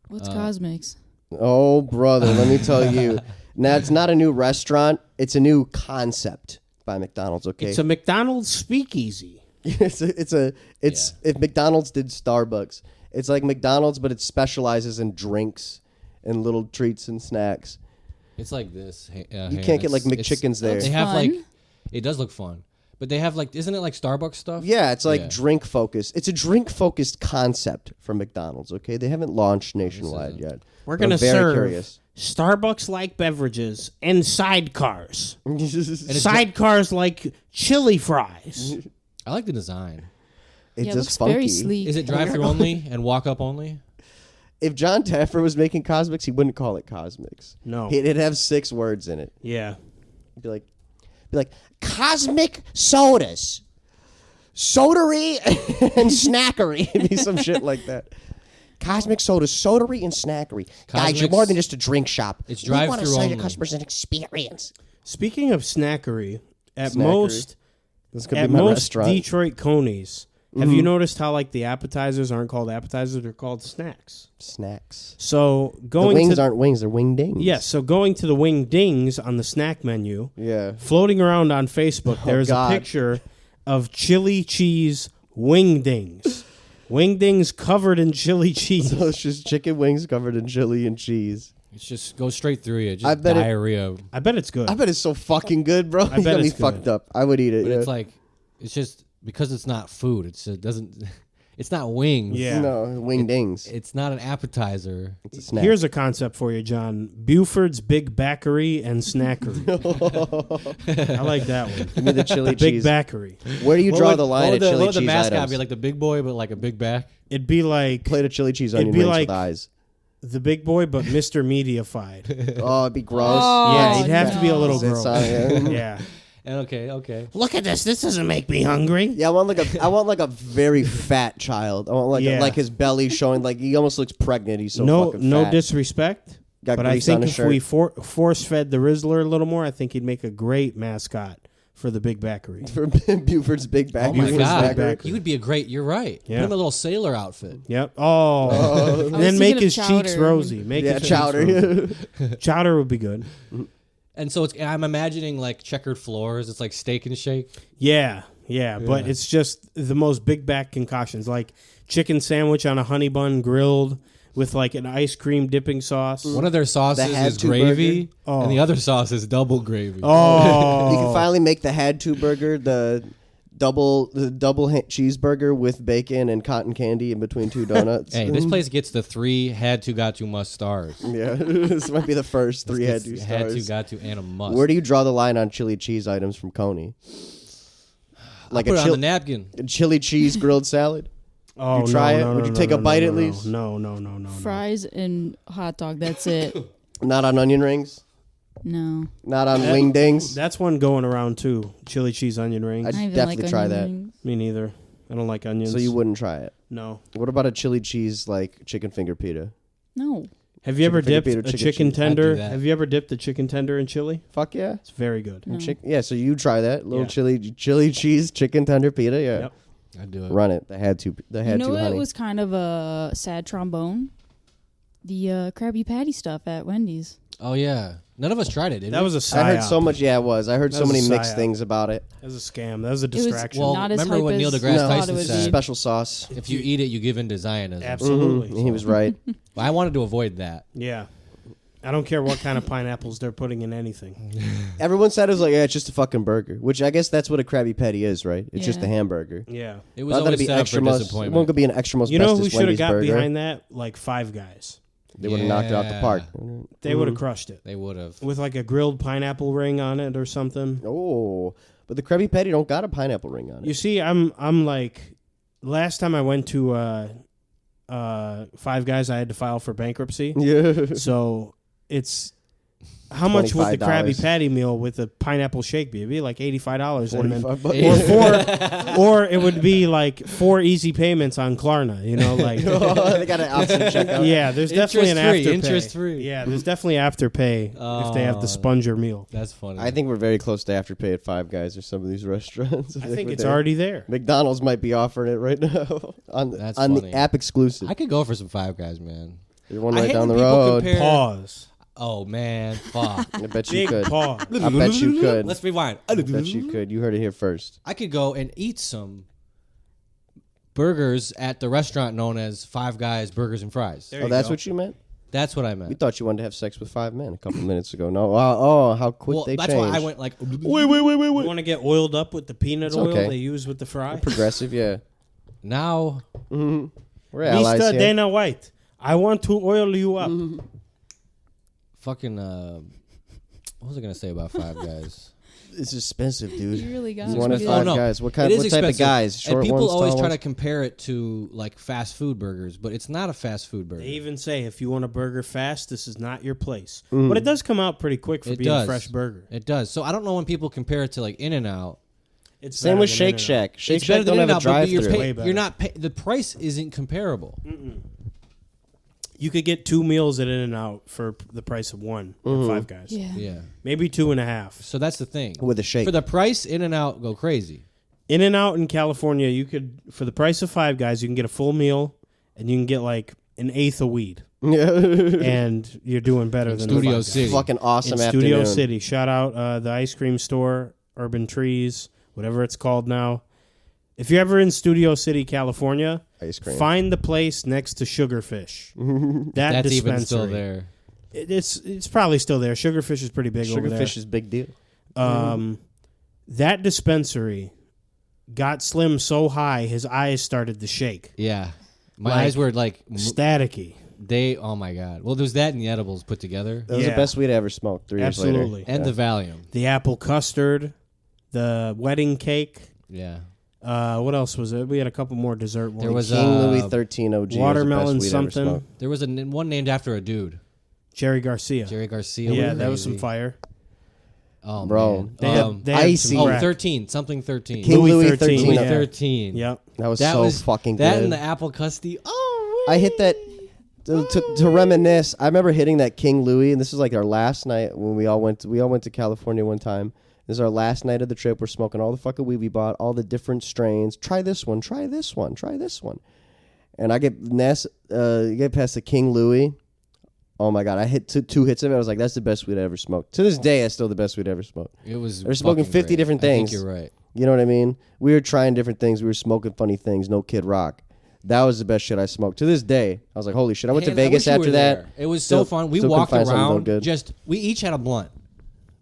What's Cosmics? Oh, brother, let me tell you. Now, it's not a new restaurant. It's a new concept by McDonald's, okay? It's a McDonald's speakeasy. It's if McDonald's did Starbucks. It's like McDonald's, but it specializes in drinks and little treats and snacks. It's like this. You can't get like McChickens there. They have fun. like. It does look fun, but they have like. Isn't it like Starbucks stuff? Yeah, it's like Yeah. drink focused. It's a drink focused concept for McDonald's. Okay, they haven't launched nationwide yet. We're But I'm going to very serve curious. Starbucks-like beverages and sidecars. It's Sidecars like chili fries. I like the design. It just looks funky. very sleek. Is it drive-through only and walk-up only? If John Taffer was making Cosmics, he wouldn't call it Cosmics. No. It'd have 6 words in it. Yeah. He'd be like Cosmic Sodas, Sodery and Snackery. It'd be some shit like that. Cosmic Sodas, Sodery and Snackery. Guys, you're Cosmics- more than just a drink shop. It's We want to drive-through sell only. your customers an experience. Speaking of snackery, at Snackery. most This could at be my most restaurant. Detroit Conies, have you noticed how like the appetizers aren't called appetizers, they're called snacks. Snacks. So The going wings to aren't wings, they're wing dings. Yes, so going to the wing dings on the snack menu, Yeah. floating around on Facebook, there is God. a picture of chili cheese wing dings. Wing dings covered in chili cheese. So it's just chicken wings covered in chili and cheese. It's just goes straight through you. Just I bet diarrhea. I bet it's good. I bet it's so fucking good, bro. I You bet got me it's good. fucked up. I would eat it. But Yeah. it's like, it's just because it's not food. It doesn't. It's not wings. Yeah. No, wingdings. It's not an appetizer. It's a snack. Here's a concept for you, John. Buford's Big Backery and Snackery. I like that one. Give me the chili Big cheese. Backery. Where do you draw the line at chili what would the cheese mascot items? be? Like the big boy, but like a big back? It'd be like Plate of chili cheese It'd onion be rings like- with eyes. the big boy, but Mr. Mediafied. Oh, it'd be gross. Yeah, he'd have to be a little It's gross. Yeah. And okay. Look at this. This doesn't make me hungry. Yeah, I want like a very fat child. I want like his belly showing, like he almost looks pregnant. He's so fucking fat. No disrespect. Got but I grease on think his if shirt. we force-fed the Rizzler a little more, I think he'd make a great mascot for the Big Backery. For Buford's Big Back. Oh my Buford's god, Big Back. you would be a great. You're right. Yeah. Put him in a little sailor outfit. Yep. Oh. And then was make thinking his of cheeks chowder. rosy. Make Yeah, his cheeks chowder. rosy. Chowder would be good. And so I'm imagining like checkered floors. It's like steak and shake. Yeah. But it's just the most big back concoctions, like chicken sandwich on a honey bun grilled with like an ice cream dipping sauce. One of their sauces had is to gravy, burger. and the other sauce is double gravy. Oh. You can finally make the had to burger, the double cheeseburger with bacon and cotton candy in between two donuts. Hey, this place gets the 3 had to, got to, must stars. Yeah, this might be the first 3 had to It's stars. Had to, got to, and a must. Where do you draw the line on chili cheese items from Coney? Like Put it a on the napkin. chili cheese grilled salad? Oh, You try no, it? no, Would no, you no, take no, a bite no, at no, least? No. Fries and hot dog. That's it. Not on onion rings? No. Not on wingdings? That's one going around too. Chili cheese onion rings. I'd I even definitely like try onion that. rings. Me neither. I don't like onions. So you wouldn't try it? No. What about a chili cheese like chicken finger pita? No. Have you ever Chicken finger dipped pita, a chicken chicken cheese. I'd do tender? that. Have you ever dipped a chicken tender in chili? Fuck yeah. It's very good. No. Yeah, so you try that little Yeah. chili cheese chicken tender pita. Yeah, Yep. I'd do it. run it. They had to. They You had know to. what Honey. was kind of a sad trombone? The Krabby Patty stuff at Wendy's. Oh yeah, none of us tried it. Did That we? was a psyop. I heard so much. Yeah, it was. I heard That so was many a mixed psyop. things about it. That was a scam. That was a was- distraction. Well, Not as remember hype when as Neil deGrasse I thought Tyson it would said, be. Special sauce. "If you eat it, you give in to Zionism." Absolutely. He was right. Well, I wanted to avoid that. Yeah. I don't care what kind of pineapples they're putting in anything. Everyone said it was like, yeah, it's just a fucking burger. Which I guess that's what a Krabby Patty is, right? It's just a Yeah. hamburger. Yeah. It was I thought always it'd be set up extra for most. One disappointment. could be an extra most You know who bestest should have Wendy's got burger. behind that? Like Five Guys. They would have knocked it out the Yeah. park. They would have crushed it. They would have. With like a grilled pineapple ring on it or something. Oh, but the Krabby Patty don't got a pineapple ring on it. You see, I'm like, last time I went to Five Guys, I had to file for bankruptcy. Yeah. So it's how much would the $25. Krabby Patty meal with the pineapple shake be? It'd be like $85, and then $45. or it would be like 4 easy payments on Klarna. You know, like They got an option checkout. yeah, there's definitely an Interest-free, afterpay. interest-free. Yeah, there's definitely afterpay if they have the Oh. sponger meal. That's funny. I think we're very close to afterpay at Five Guys or some of these restaurants. I think We're it's there. already there. McDonald's might be offering it right now on That's the funny. app exclusive. I could go for some Five Guys, man. There's one I right hate down the when people road. compare- Pause. Oh man, fuck. I bet you Big could. pause. I bet you could. Let's rewind. I bet you could. You heard it here first. I could go and eat some burgers at the restaurant known as Five Guys Burgers and Fries. There Oh, you that's go. what you meant? That's what I We meant. thought you wanted to have sex with 5 men a couple minutes ago. No. Oh, how quick Well, they that's changed. why I went like. Wait. You want to get oiled up with the peanut It's oil okay. they use with the fry? Progressive, yeah. Now, We're allies Mr. here. Dana White, I want to oil you up. fucking. What was I gonna say about Five Guys? It's expensive, dude. You really got You it. wanted Oh, 5 no. guys. What It is type of expensive. guys? Short And people ones, always tall try to ones? compare it to like fast food burgers, but it's not a fast food burger. They even say if you want a burger fast, this is not your place. But it does come out pretty quick for It being does. a fresh burger. It does. So I don't know when people compare it to like In-N-Out. It's Same better with than Shake In-N-Out. Shack. Shake It's better Shack than don't have a In-N-Out, but you're, drive-through. Way better. you're not. The price isn't comparable. You could get 2 meals at In-N-Out for the price of one at Five Guys. Yeah. Yeah. Maybe 2.5. So that's the thing. With a shake. For the price, In-N-Out go crazy. In-N-Out in California, you could, for the price of Five Guys, you can get a full meal and you can get like an eighth of weed. Yeah. And you're doing better than Studio the Five Guys. City. Fucking awesome In afternoon. Studio City. Shout out the ice cream store, Urban Trees, whatever it's called now. If you're ever in Studio City, California, Ice cream. find the place next to Sugarfish. That That's even dispensary. still there. It's probably still there. Sugarfish is pretty big over there. Sugarfish is big deal. That dispensary got Slim so high his eyes started to shake. Yeah. My Like, eyes were like staticky. oh my God. Well, there's that and the edibles put together. That was the best weed I ever smoked 3 years later. Absolutely. And the Valium. The apple custard, the wedding cake. Yeah. What else was it? We had a couple more dessert ones. There was King Louis 13 OG. watermelon was the best weed something. I ever smoked. There was one named after a dude. Jerry Garcia. Jerry Garcia. Yeah, that was some fire. Oh, Bro. man. They had Icy. some Oh, crack. 13. Something 13. King Louis 13. Louis yeah. 13. Yep. That was That so was fucking that good. and the apple custody. Oh, I hit that to reminisce. I remember hitting that King Louis, and this is like our last night when we all went to California one time. This is our last night of the trip. We're smoking all the fucking weed we bought, all the different strains. Try this one. Try this one. Try this one. And I get past the King Louis. Oh my God! I hit two hits of it. I was like, "That's the best weed I ever smoked." To this day, it's still the best weed I ever smoked. It was. They're smoking fucking 50 great. different I think things. you're right. You know what I mean? We were trying different things. We were smoking funny things. No Kid Rock. That was the best shit I smoked. To this day, I was like, "Holy shit!" I went to Man, I Vegas wish you after were that. there. It was so Still- fun. We still couldn't walked find something real around. good. We each had a blunt.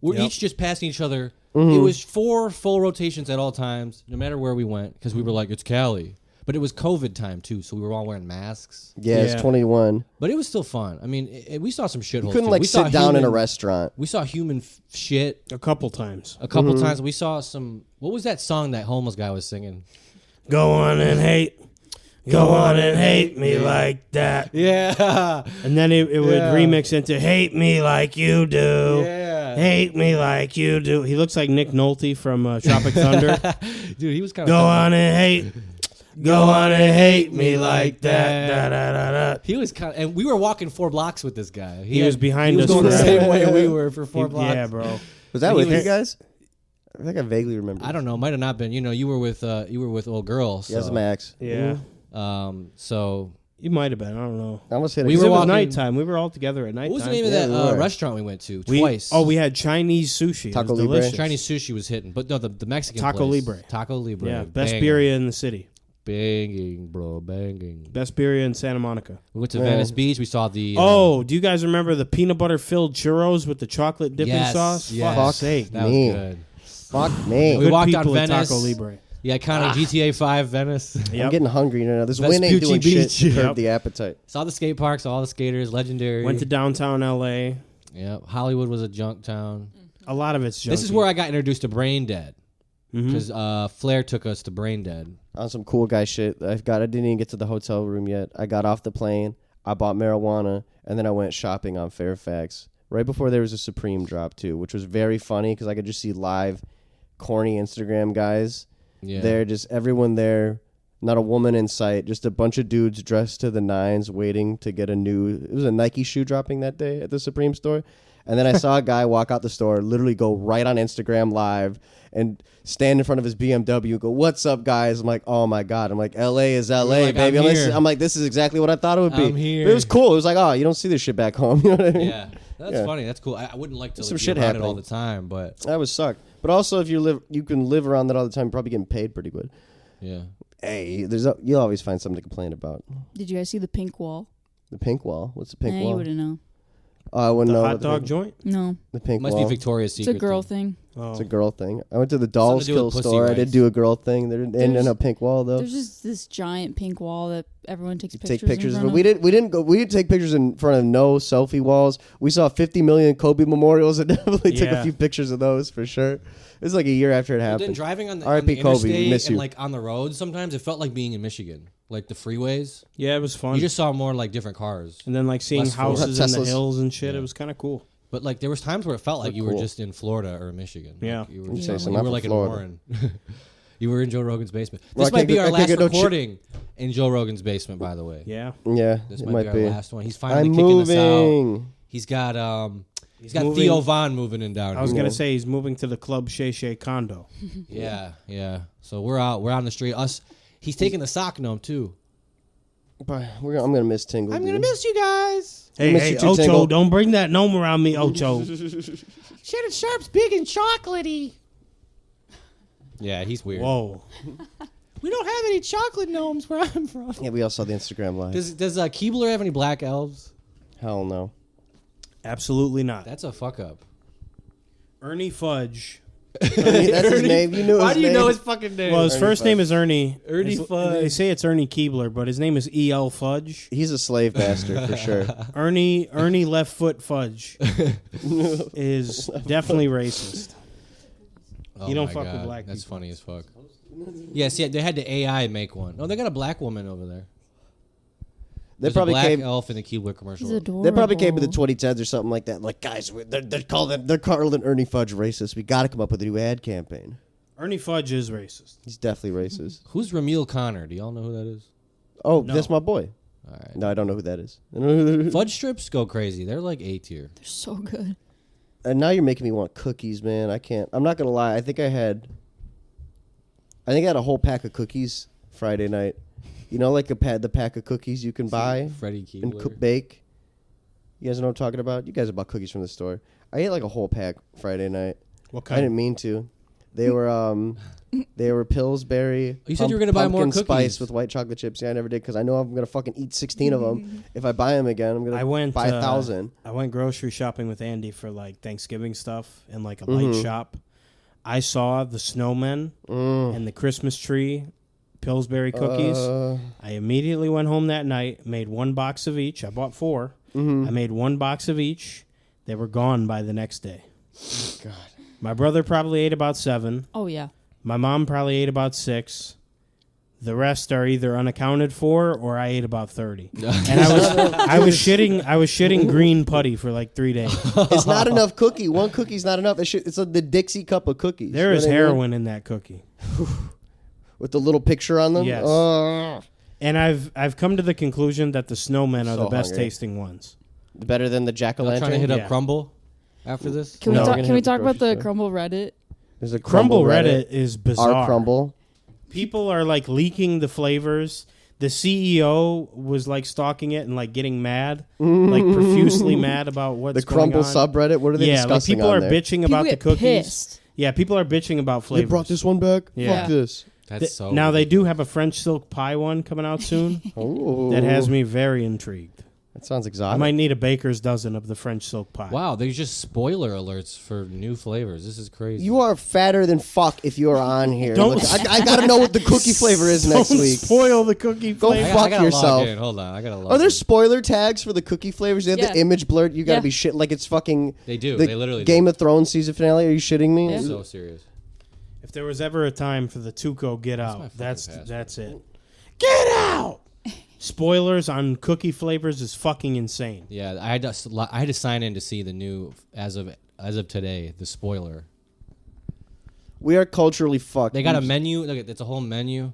We're Yep. each just passing each other. Mm-hmm. It was 4 full rotations at all times, no matter where we went, because we were like, it's Cali. But it was COVID time, too, so we were all wearing masks. Yeah, it's Yeah. 21. But it was still fun. I mean, we saw some shitholes. You couldn't too. like We saw sit down in a human- restaurant. We saw human shit A couple times. a couple Mm-hmm. times. We saw some. What was that song that homeless guy was singing? Go on and hate. Go on and hate me like that. Yeah. And then it would Yeah. remix into hate me like you do. Yeah. Hate me like you do. He looks like Nick Nolte from Tropic Thunder. Dude, he was kind of. Go on and hate. Go on and hate me like that. Da, da, da, da. He was kind of, and we were walking 4 blocks with this guy. He was behind he was us going the forever. same way we were for 4 blocks. Yeah, bro. Was that He with was- you guys? I think I vaguely remember. I don't know. Might have not been. You know, you were with old girls. Yes, Max. Yeah. So You might have been. I don't know. I almost hit We it. were It was walking- nighttime. We were all together at nighttime. what was the name of Yeah, that we were. restaurant we went to We- twice? We had Chinese sushi. It Taco was Libre? delicious. Chinese sushi was hitting, but no, the Mexican Taco place. Libre. Taco Libre. Yeah, best Banging. birria in the city. Banging, bro, banging. Best birria in Santa Monica. We went to Yeah. Venice Beach. We saw the. Oh, do you guys remember the peanut butter filled churros with the chocolate dipping yes, sauce? yes. Fuck's sake. That me. was good. Fuck me. We Good walked on people at Venice. Taco Libre. The iconic GTA 5 Venice. I'm Yep. getting hungry now. This Vespucci wind ain't doing shit Beach. to curb Yep. the appetite. Saw the skate parks, all the skaters, legendary. Went to downtown LA. Yeah, Hollywood was a junk town. A lot of it's junky. This is where I got introduced to Brain Dead Mhm. because Flair took us to Brain Dead. On some cool guy shit. I didn't even get to the hotel room yet. I got off the plane. I bought marijuana, and then I went shopping on Fairfax right before there was a Supreme drop too, which was very funny because I could just see live, corny Instagram guys. Yeah, There, just everyone there. Not a woman in sight. Just a bunch of dudes dressed to the nines, waiting to get a new. It was a Nike shoe dropping that day at the Supreme store. And then I saw a guy walk out the store, literally go right on Instagram Live and stand in front of his BMW and go, "What's up, guys?" I'm like, "Oh my god!" I'm like, "LA is LA, You're like, baby." "I'm I'm, here." I'm like, "This is exactly what I thought it would be." I'm here. But it was cool. It was like, "Oh, you don't see this shit back home." You know what I mean? yeah, that's Yeah. funny. That's cool. I wouldn't like to Some like, shit be around it happening. all the time, but That would suck. But also, if you can live around that all the time, you're probably getting paid pretty good. yeah. Hey, you'll always find something to complain about. Did you guys see the pink wall? The pink wall. What's the pink You wall? wouldn't know. I wouldn't The know. hot what the dog pink- joint? No, The pink Must wall. be Victoria's it's Secret. a girl thing. thing. Oh. It's a girl thing. I went to the Dolls Something to do Kill with pussy store. I rights. did do a girl thing. There didn't end in There's- a pink wall though. There's just this giant pink wall that everyone takes pictures. Take pictures in of front it. We didn't take pictures in front of no selfie walls. We saw 50 million Kobe memorials and definitely took a Yeah. few pictures of those for sure. It was like a year after it But then happened. driving on the, R.I.P. Kobe, we interstate miss and you. like on the road, sometimes it felt like being in Michigan, like the freeways. Yeah, it was fun. You just saw more like different cars. and then like seeing Less houses in the Teslas. hills and shit. Yeah. It was kind of cool. But like there was times where it felt like They're you were cool. just in Florida or Michigan. Yeah. Like, you were, You just, say like, so, you not were from like in Florida. Warren. You were in Joe Rogan's basement. Well, This I might can't be get- our I can't last get no chi- recording in Joe Rogan's basement, by the way. Yeah. Yeah, This it might might be our be. last one. He's finally I'm kicking us out. moving. He's got moving- Theo Von moving in down I was here. going to say he's moving to the Club Shay Shay condo. Yeah. So we're out. We're on the street. He's taking the sock gnome too. But I'm gonna miss Tingle. dude. miss you guys. Hey, miss hey, you too, Ocho, Tingle. don't bring that gnome around me, Ocho. Shannon Sharp's big and chocolatey. Yeah, he's weird. Whoa. We don't have any chocolate gnomes where I'm from. Yeah, we all saw the Instagram live. Does Keebler have any black elves? Hell no. Absolutely not. That's a fuck up. Ernie Fudge. That's his name. You knew Why his do you name. know his fucking name? Well, his Ernie first Fudge. name is Ernie. Ernie Fudge. They say it's Ernie Keebler, but his name is E.L. Fudge. He's a slave master for sure. Ernie Left Foot Fudge is definitely racist. Oh You don't my fuck with God. black That's people. funny as fuck. Yes, yeah, they had the AI make one. Oh, they got a black woman over there. They There's probably a black came. elf in the Keebler commercial. He's adorable. They probably came in the 2010s or something like that. Like, guys, they're calling Ernie Fudge racist. We got to come up with a new ad campaign. Ernie Fudge is racist. He's definitely racist. Who's Ramil Connor? Do y'all know who that is? Oh, No. that's my boy. All right. No, I don't know who that is. Fudge strips go crazy. They're like A tier. They're so good. And now you're making me want cookies, man. I can't. I'm not gonna lie. I think I had a whole pack of cookies Friday night. You know, like the pack of cookies you can buy Freddie and Keebler. bake. You guys know what I'm talking about? You guys bought cookies from the store. I ate like a whole pack Friday night. What I kind? didn't mean to. They were Pillsbury. You said you were gonna buy more pumpkin cookies. spice with white chocolate chips. Yeah, I never did because I know I'm gonna fucking eat 16 of them. If I buy them again, I'm gonna buy 1,000. I went grocery shopping with Andy for like Thanksgiving stuff in like a light shop. I saw the snowmen and the Christmas tree Pillsbury cookies. I immediately went home that night, made 1 box of each. I bought 4. I made 1 box of each. They were gone by the next day. God. My brother probably ate about 7. Oh, yeah. My mom probably ate about 6. The rest are either unaccounted for or I ate about 30. And I was shitting green putty for like 3 days. It's not enough cookie. One cookie's not enough. It's like the Dixie cup of cookies. There You know is what I mean? heroin in that cookie. With the little picture on them. Yes. Ugh. And I've come to the conclusion that the snowmen are So the best hungry. tasting ones. Better than the jack o' I'm trying to hit lantern. Yeah. up Crumble after this. Can No. we We're talk? gonna Can we hit the talk about the grocery store. Crumble Reddit? There's a Crumble Reddit is bizarre. Our Crumble. People are like leaking the flavors. The CEO was like stalking it and like getting mad, like profusely mad about what's The Crumble going on. subreddit. What are they Yeah, like discussing people on are there? bitching about People the get cookies. pissed. Yeah, people are bitching about They flavors. brought this one back. Yeah. Fuck this. That's so. Now they do have a French silk pie one coming out soon. Oh, That has me very intrigued. That sounds I exotic. might need a baker's dozen of the French silk pie. Wow, there's just spoiler alerts for new flavors. This is crazy. You are fatter than fuck if you are on here. Don't- Look, I gotta know what the cookie flavor is next Don't week. spoil the cookie Go flavor. I fuck gotta yourself. Log in. Hold on, I gotta log Are there in. spoiler tags for the cookie flavors? They have the Yeah. image blurred. You gotta Yeah. be shit like it's fucking. They do. The They literally Game of Thrones season finale. Are you shitting me? Yeah. do. So serious. If there was ever a time for the Tuco get my out, fucking that's password? it. Get out! Spoilers on cookie flavors is fucking insane. Yeah, I had to sign in to see the new as of today the spoiler. We are culturally fucked. They got a menu. Look, it's a whole menu.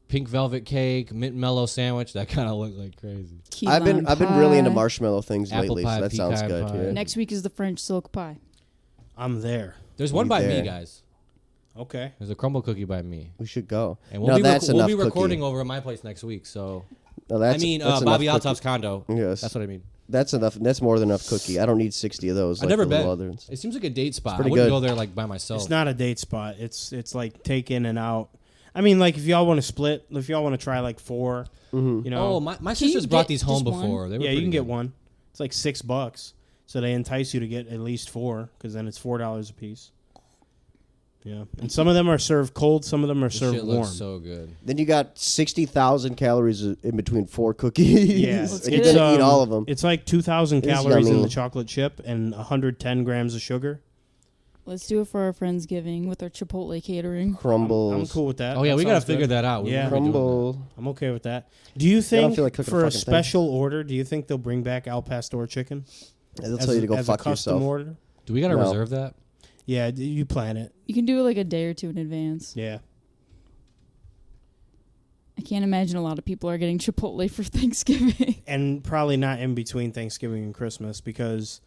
Pink velvet cake, mint mellow sandwich. That kind of looks like crazy. Key I've been lime really into pie. marshmallow things Apple lately, pie, so that sounds pecan good. pie. Yeah. Next week is the French silk pie. I'm there. There's one We by there. me, guys. Okay. There's a crumble cookie by me, We should go. and No, that's we'll enough be cookie. recording over at my place next week. So No, that's, I mean, that's Bobby enough Altoff's cookie. condo. Yes. That's what I mean. That's enough. That's more than enough cookie. I don't need 60 of those. I've like never the little been. other ones. It seems like a date spot. I pretty wouldn't good. go there like by myself. It's not a date spot. It's like take in and out. I mean, like if y'all want to split, if y'all want to try like 4, you know. Oh, my Can sisters you brought get these home just one? before. They were yeah, you pretty can get good. one. It's like $6, so they entice you to get at least 4 because then it's $4 a piece. Yeah, and some of them are served cold, some of them are This served shit warm. looks so good. Then you got 60,000 calories in between 4 cookies. Yeah, Let's and you're get gonna it. eat all of them. It's like 2,000 It's calories in yummy. the chocolate chip and 110 grams of sugar. Let's do it for our Friendsgiving with our Chipotle catering. Crumbles. I'm cool with that. Oh yeah, That we gotta sounds figure good. that out. Yeah. We're doing that. Crumble. I'm okay with that. Do you don't think feel like cooking a for a fucking thing. special order, do you think they'll bring back Al Pastor chicken? They'll tell you to go as fuck a custom yourself. order? Do we gotta No. reserve that? Yeah, you plan it. You can do it like a day or two in advance. Yeah. I can't imagine a lot of people are getting Chipotle for Thanksgiving. And probably not in between Thanksgiving and Christmas because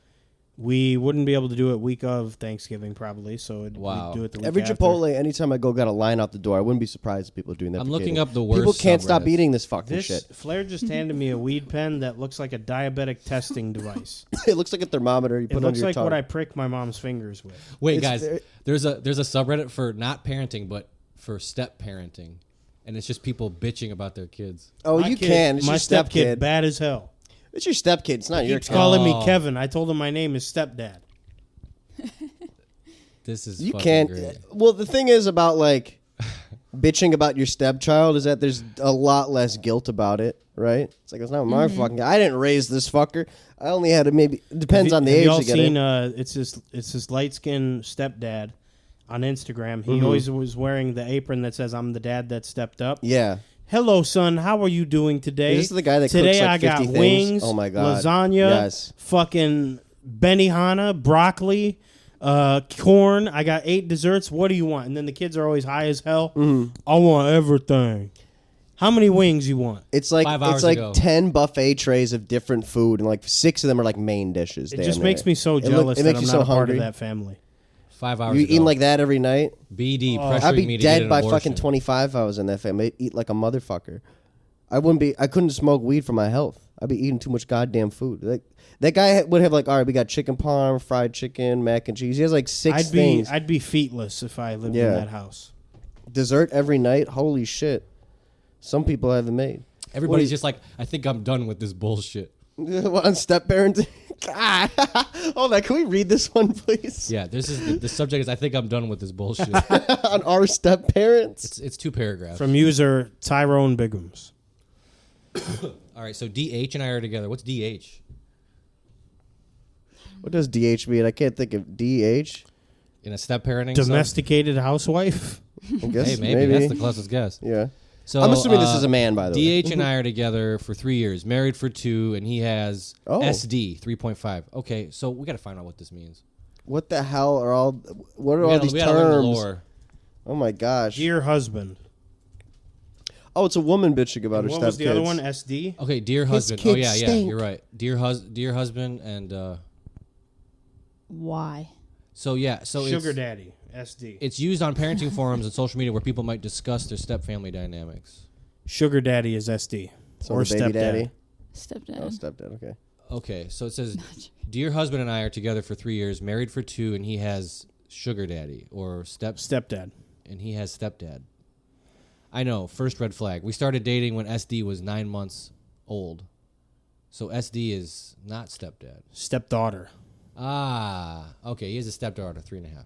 we wouldn't be able to do it week of Thanksgiving probably. So we'd Wow. do it the week Every after. Chipotle, anytime I go, got a line out the door. I wouldn't be surprised if people are doing that. I'm for looking catering. up the worst. People can't stop subreddits. eating this fucking This shit. Flair just handed me a weed pen that looks like a diabetic testing device. It looks like a thermometer you It put looks under your like tongue. what I prick my mom's fingers with. Wait, It's guys, very- there's a subreddit for not parenting, but for step parenting, and it's just people bitching about their kids. Oh, My you kid- can. It's my your step kid kid. bad as hell. It's your stepkid. It's not your Keeps kid. calling me Oh. Kevin. I told him my name is stepdad. This is You fucking can't. great. Well, the thing is about like bitching about your stepchild is that there's a lot less guilt about it, right? It's like it's not my fucking. I didn't raise this fucker. I only had to maybe. It depends on the Have age. y'all to get seen? it. It's this light skinned stepdad on Instagram. He always was wearing the apron that says "I'm the dad that stepped up." Yeah. Hello, son. How are you doing today? Is this the guy that today cooks like I got 50 things? wings. Oh my God. Lasagna. Yes. Fucking Benihana, broccoli, corn. I got 8 desserts. What do you want? And then the kids are always high as hell. I want everything. How many wings you want? It's like 5 hours it's like ago. 10 buffet trays of different food, and like 6 of them are like main dishes. It damn just near. makes me so It jealous it that makes I'm you not so a part hungry. of that family. 5 hours You ago. eating like that every night? BD pressuring I'd me be to get dead an by abortion. fucking 25 if I was in that family. I'd eat like a motherfucker. I couldn't smoke weed for my health. I'd be eating too much goddamn food. Like that guy would have like, all right, we got chicken parm, fried chicken, mac and cheese. He has like 6 things. I'd be feetless if I lived Yeah. in that house. Dessert every night. Holy shit. Some people haven't made. Everybody's just like, I think I'm done with this bullshit. On step parenting. Hold on, can we read this one, please? Yeah, this is the subject is I think I'm done with this bullshit. On our step parents. It's 2 paragraphs. From user Tyrone Biggums. All right, so DH and I are together. What's DH? What does DH mean? I can't think of DH. In a step parenting sub? Domesticated housewife. I guess Hey, maybe. That's the closest guess. Yeah. So I'm assuming this is a man, by the way. DH and I are together for 3 years, married for 2, and he has Oh. SD 3.5. Okay, so we got to find out what this means. What the hell are all? What are We all gotta- these we gotta learn the terms? lore. Oh my gosh! Dear husband. Oh, it's a woman bitching about And her what stepkids. was the other one? SD? Okay, dear husband. kids Oh yeah, stink. you're right. Dear husband, and Why? so Sugar it's, daddy. SD. it's used on parenting forums and social media where people might discuss their step family dynamics. Sugar daddy is SD. So or the baby stepdad. daddy. Stepdad. Oh, stepdad. Okay. Okay, so it says, dear husband and I are together for 3 years, married for 2, and he has sugar daddy or Stepdad. and he has stepdad. I know, first red flag. We started dating when SD was 9 months old. So SD is not stepdad. Stepdaughter. Ah, okay. He has a stepdaughter, 3.5.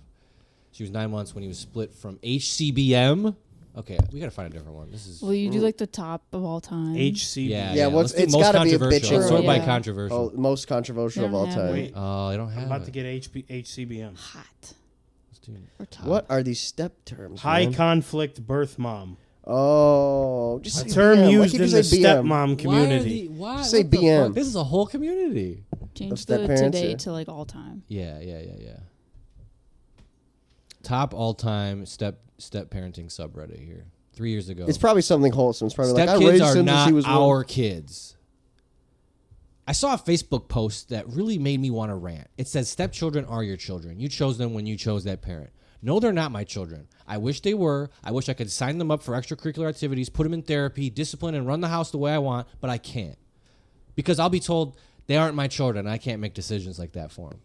She was 9 months when he was split from HCBM. Okay, we gotta find a different one. This is Will you do like the top of all time? HCB. yeah. what's- Let's do it's most gotta be a controversial. bitchin'. Let's sort by Yeah. controversial. Oh, most controversial of They all don't have time. Wait. Oh, they don't have I'm about it. to get HCBM. Hot Let's do- or top? What are these step terms? High man? conflict birth mom. Oh, just A say term BM. Why used can't in you the say BM? stepmom community. Why? Say What the BM. fuck? This is a whole community. Change step the parents, today yeah. to like all time. Yeah. Top all-time step parenting subreddit here. 3 years ago. It's probably something wholesome. It's probably like I Stepkids raised are him since not he was our one. kids. I saw a Facebook post that really made me want to rant. It says, stepchildren are your children. You chose them when you chose that parent. No, they're not my children. I wish they were. I wish I could sign them up for extracurricular activities, put them in therapy, discipline, and run the house the way I want, but I can't. Because I'll be told they aren't my children, and I can't make decisions like that for them.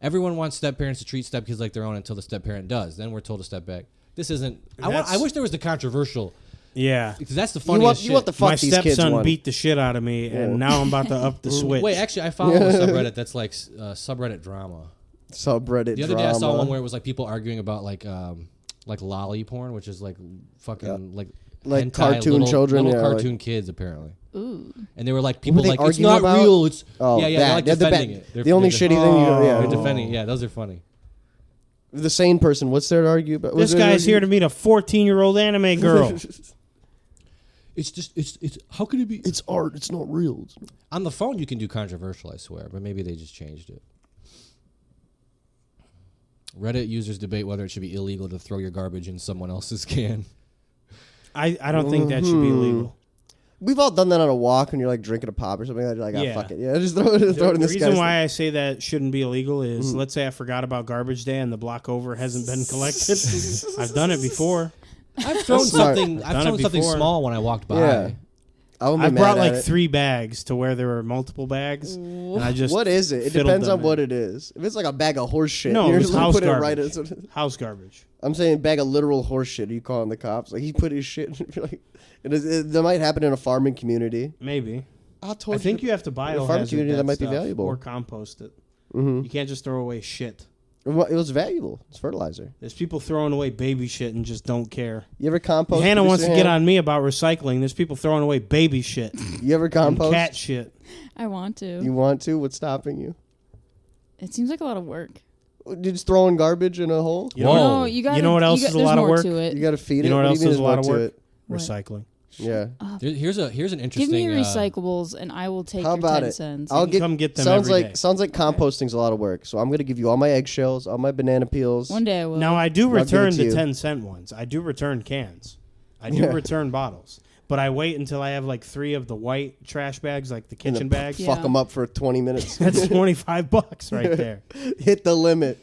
Everyone wants step-parents to treat step-kids like their own until the step-parent does. Then we're told to step back. This isn't... I wish there was the controversial... Yeah. Because that's the You funniest want the shit. fuck My these kids stepson one. beat the shit out of me, and now I'm about to up the switch. Wait, actually, I follow a subreddit that's like subreddit drama. Subreddit The other drama. day, I saw one where it was like people arguing about like lolly porn, which is like fucking like hentai, cartoon little, children, little yeah, cartoon kids apparently. Ooh. And they were like people they like it's arguing not about? real. It's Oh, yeah, they're that. like They're the defending bad- it. the only they're shitty thing you they're yeah. defending. Yeah, those are funny. The sane person, what's there to argue about? This guy's here to meet a 14-year-old anime girl. It's just it's how could it be? It's art. It's not real. On the phone you can do controversial, I swear, but maybe they just changed it. Reddit users debate whether it should be illegal to throw your garbage in someone else's can. I don't think that should be illegal. We've all done that on a walk when you're like drinking a pop or something. You're like, Yeah. fuck it. Yeah, just throw it in The this reason guy's why I say that shouldn't be illegal is, let's say I forgot about garbage day and the block over hasn't been collected. I've done it before. I've thrown smart. something. I've I've done thrown it something before. small when I walked by. Yeah. I wouldn't be I mad brought at like it. 3 bags to where there were multiple bags, and I just What is it? It fiddled depends them on what in. it is. If it's like a bag of horse shit, No, you're it was just gonna house put it garbage. right in. House garbage. I'm saying bag of literal horse shit. Are you calling the cops? Like he put his shit. That might happen in a farming community. Maybe. I told I think you have to biohazard farm community that might be stuff valuable. or compost it. Mm-hmm. You can't just throw away shit. It was valuable. It's fertilizer. There's people throwing away baby shit and just don't care. You ever compost? Hannah wants to Producer get Hannah? on me about recycling. There's people throwing away baby shit You ever and compost? cat shit. I want to. You want to? What's stopping you? It seems like a lot of work. You're just throwing garbage in a hole? You know, Whoa. No, you got. You know what else is a lot of work? To it. You got to feed You it? know what else do you mean is a lot of there's more to work? What? Recycling. it? Yeah. Here's an Give interesting. me your recyclables, and I will take How your about 10 it? cents. I'll Come get them sounds every like day. sounds like composting's a lot of work. So I'm gonna give you all my eggshells, all my banana peels. One day I will. Now, I do I'll give it return to the you. 10-cent ones. I do return cans. I do Yeah. return bottles. But I wait until I have like 3 of the white trash bags, like the And kitchen then bags. Yeah. Fuck them up for 20 minutes. That's $25 right there. Hit the limit.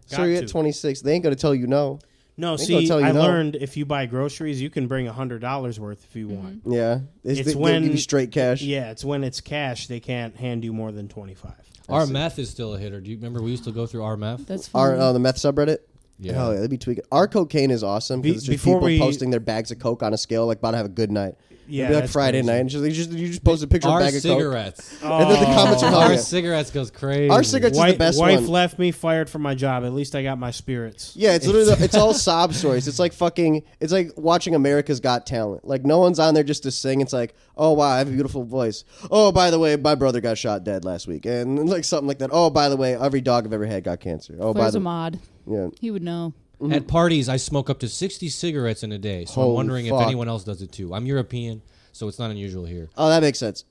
So Got you're to. at 26. They ain't gonna tell you no. No, They gonna see, tell you I no. learned if you buy groceries, you can bring $100 worth if you want. Yeah. It's they'll when- give you straight cash. Yeah, it's when it's cash, they can't hand you more than 25. Our meth is still a hitter. Do you remember we used to go through our meth? That's Our fine. the meth subreddit. Yeah. Hell yeah, they'd be tweaking. Our cocaine is awesome because it's just Before people we- posting their bags of coke on a scale, like about to have a good night. Yeah, It'd be like that's Friday crazy. night, and you just post a picture of a Our bag of coke. cigarettes. And then the comments are Our hard. cigarettes goes crazy. Our cigarettes is the best wife one. left me, fired from my job. At least I got my spirits. Yeah, it's literally it's all sob stories. It's like it's like watching America's Got Talent. Like no one's on there just to sing. It's like, oh wow, I have a beautiful voice. Oh, by the way, my brother got shot dead last week, and like something like that. Oh, by the way, every dog I've ever had got cancer. Oh, by There's the a mod. yeah. He would know. At parties, I smoke up to 60 cigarettes in a day. So Holy I'm wondering fuck. if anyone else does it too. I'm European, so it's not unusual here. Oh, that makes sense.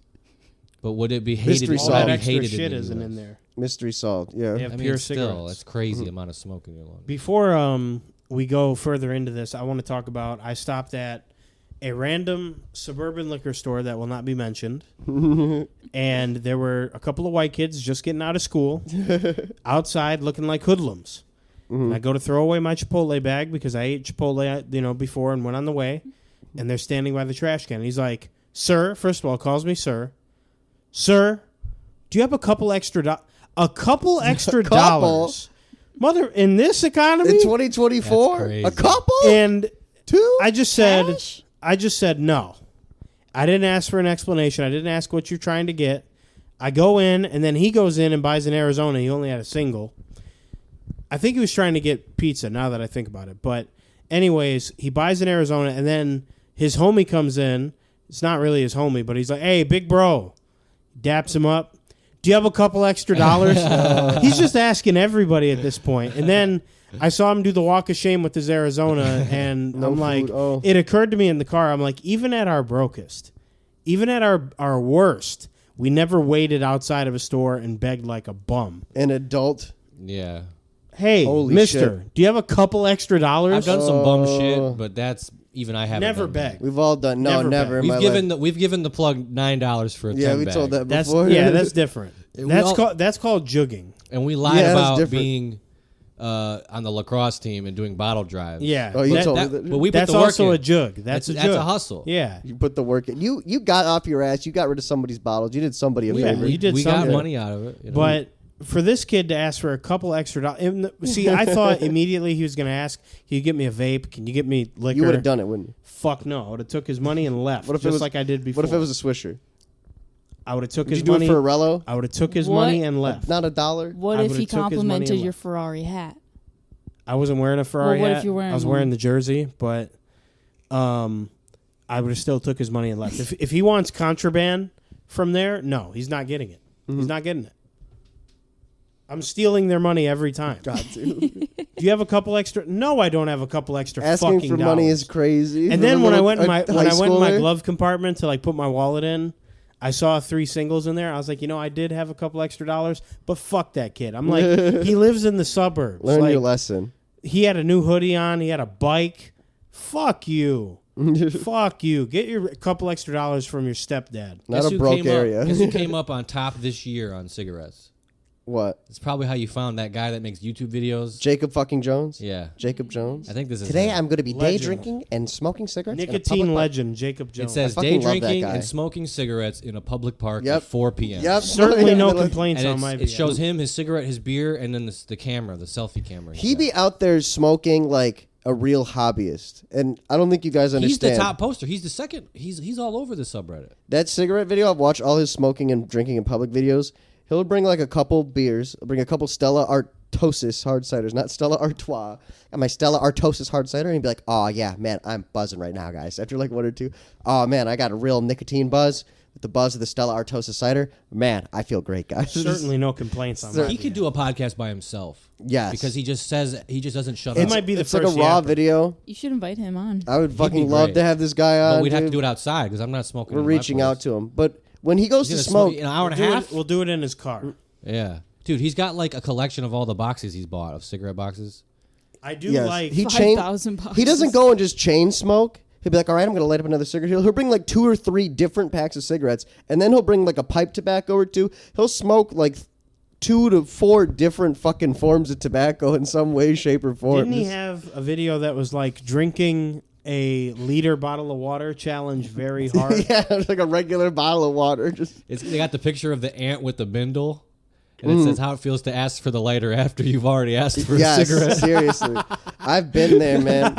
But would it be hated? Mystery All solved. that Would it be extra hated shit the isn't US? in there. Mystery solved. Yeah. They have I pure mean, still, cigarettes. it's crazy amount of smoke in your lungs. Before we go further into this, I want to talk about I stopped at a random suburban liquor store that will not be mentioned. And there were a couple of white kids just getting out of school outside looking like hoodlums. And I go to throw away my Chipotle bag because I ate Chipotle, before and went on the way. And they're standing by the trash can. And he's like, "Sir," first of all, calls me sir. "Sir, do you have a couple extra dollars?" Mother, in this economy? In 2024, That's crazy. a couple, And two. I just said Cash? no. I didn't ask for an explanation. I didn't ask what you're trying to get. I go in, and then he goes in and buys an Arizona. He only had a single. I think he was trying to get pizza, now that I think about it. But anyways, he buys an Arizona, and then his homie comes in. It's not really his homie, but he's like, "Hey, big bro." Daps him up. "Do you have a couple extra dollars?" He's just asking everybody at this point. And then I saw him do the walk of shame with his Arizona, and No I'm food. like, Oh. it occurred to me in the car, I'm like, even at our brokest, even at our worst, we never waited outside of a store and begged like a bum. An adult. Yeah. "Hey, Holy mister, shit. do you have a couple extra dollars?" I've done some bum Oh. shit, but that's even I haven't Never done that. begged. We've all done. No, Never never. been. in my life. We've given the plug $9 for a 10 Yeah, we bag. told that That's before. that's different. We That's all- that's called jugging. And we lied Yeah, that's about different. being on the lacrosse team and doing bottle drives. Yeah. Oh, you That- told me That- that. but we put that's the work also in. a jug. That's a jug. That's a hustle. Yeah. You put the work in. You got off your ass. You got rid of somebody's bottles. You did somebody a Yeah, favor. you did we got something. money out of it. But for this kid to ask for a couple extra dollars, see, I thought immediately he was going to ask, "Can you get me a vape? Can you get me liquor?" You would have done it, wouldn't you? Fuck no. I would have took his money and left. What if it just was- like I did before. What if it was a Swisher? I would have took Would his you do money. it for a Rello? I would have took his What? money and left. Not $1. What I if would've he took his money complimented and your left. Ferrari hat? I wasn't wearing a Ferrari Well, what if hat. you're wearing I was one? wearing the jersey, but I would have still took his money and left. If he wants contraband from there, no, he's not getting it. He's not getting it. I'm stealing their money every time. Got to. Do you have a couple extra? No, I don't have a couple extra. Asking fucking for dollars. money is crazy. And For then a when I little- went in my a when I high went in my schooler? glove compartment to like put my wallet in, I saw 3 singles in there. I was like, I did have a couple extra dollars, but fuck that kid. I'm like, he lives in the suburbs. Learn like, your lesson. he had a new hoodie on. He had a bike. Fuck you. Fuck you. Get your couple extra dollars from your stepdad. Not a broke area. Guess who came up on top this year on cigarettes? What? It's probably how you found that guy that makes YouTube videos. Jacob fucking Jones? Yeah. Jacob Jones? I think this is Today him. I'm going to be day Legend. drinking and smoking cigarettes. in a Nicotine public legend, Jacob Jones. It says fucking day love that drinking guy. and smoking cigarettes in a public park Yep. at 4 p.m. Yep. certainly no Like, complaints And on my it video. shows him, his cigarette, his beer, and then the camera, the selfie camera. He be out there smoking like a real hobbyist, and I don't think you guys understand. He's the top poster. He's the second. He's all over the subreddit. That cigarette video, I've watched all his smoking and drinking in public videos. He'll bring like a couple beers. He'll bring a couple Stella Artosis hard ciders, not Stella Artois. And my Stella Artosis hard cider, and he'd be like, "Oh yeah, man, I'm buzzing right now, guys." After like one or two, "Oh man, I got a real nicotine buzz with the buzz of the Stella Artosis cider. Man, I feel great, guys." Certainly no complaints on that. He could do a podcast by himself. Yes, because he just doesn't shut It up. might be the it's like first a raw yapper. video. You should invite him on. I would fucking be love great. to have this guy on. But we'd have to dude. do it outside because I'm not smoking. We're in my reaching place. out to him, but when he goes He's to gonna smoke, in an hour and a Do it- half. We'll do it in his car. Yeah, dude, he's got like a collection of all the boxes he's bought of cigarette boxes. I do yes, like. he 5,000 boxes. He doesn't go and just chain smoke. He'll be like, all right, I'm going to light up another cigarette. He'll bring like 2 or 3 different packs of cigarettes, and then he'll bring like a pipe tobacco or 2. He'll smoke like 2 to 4 different fucking forms of tobacco in some way, shape, or form. Didn't he have a video that was like drinking a liter bottle of water challenge very hard? Yeah, it's like a regular bottle of water. They got the picture of the ant with the bindle, and it says how it feels to ask for the lighter after you've already asked for a Yes, cigarette. seriously. I've been there, man.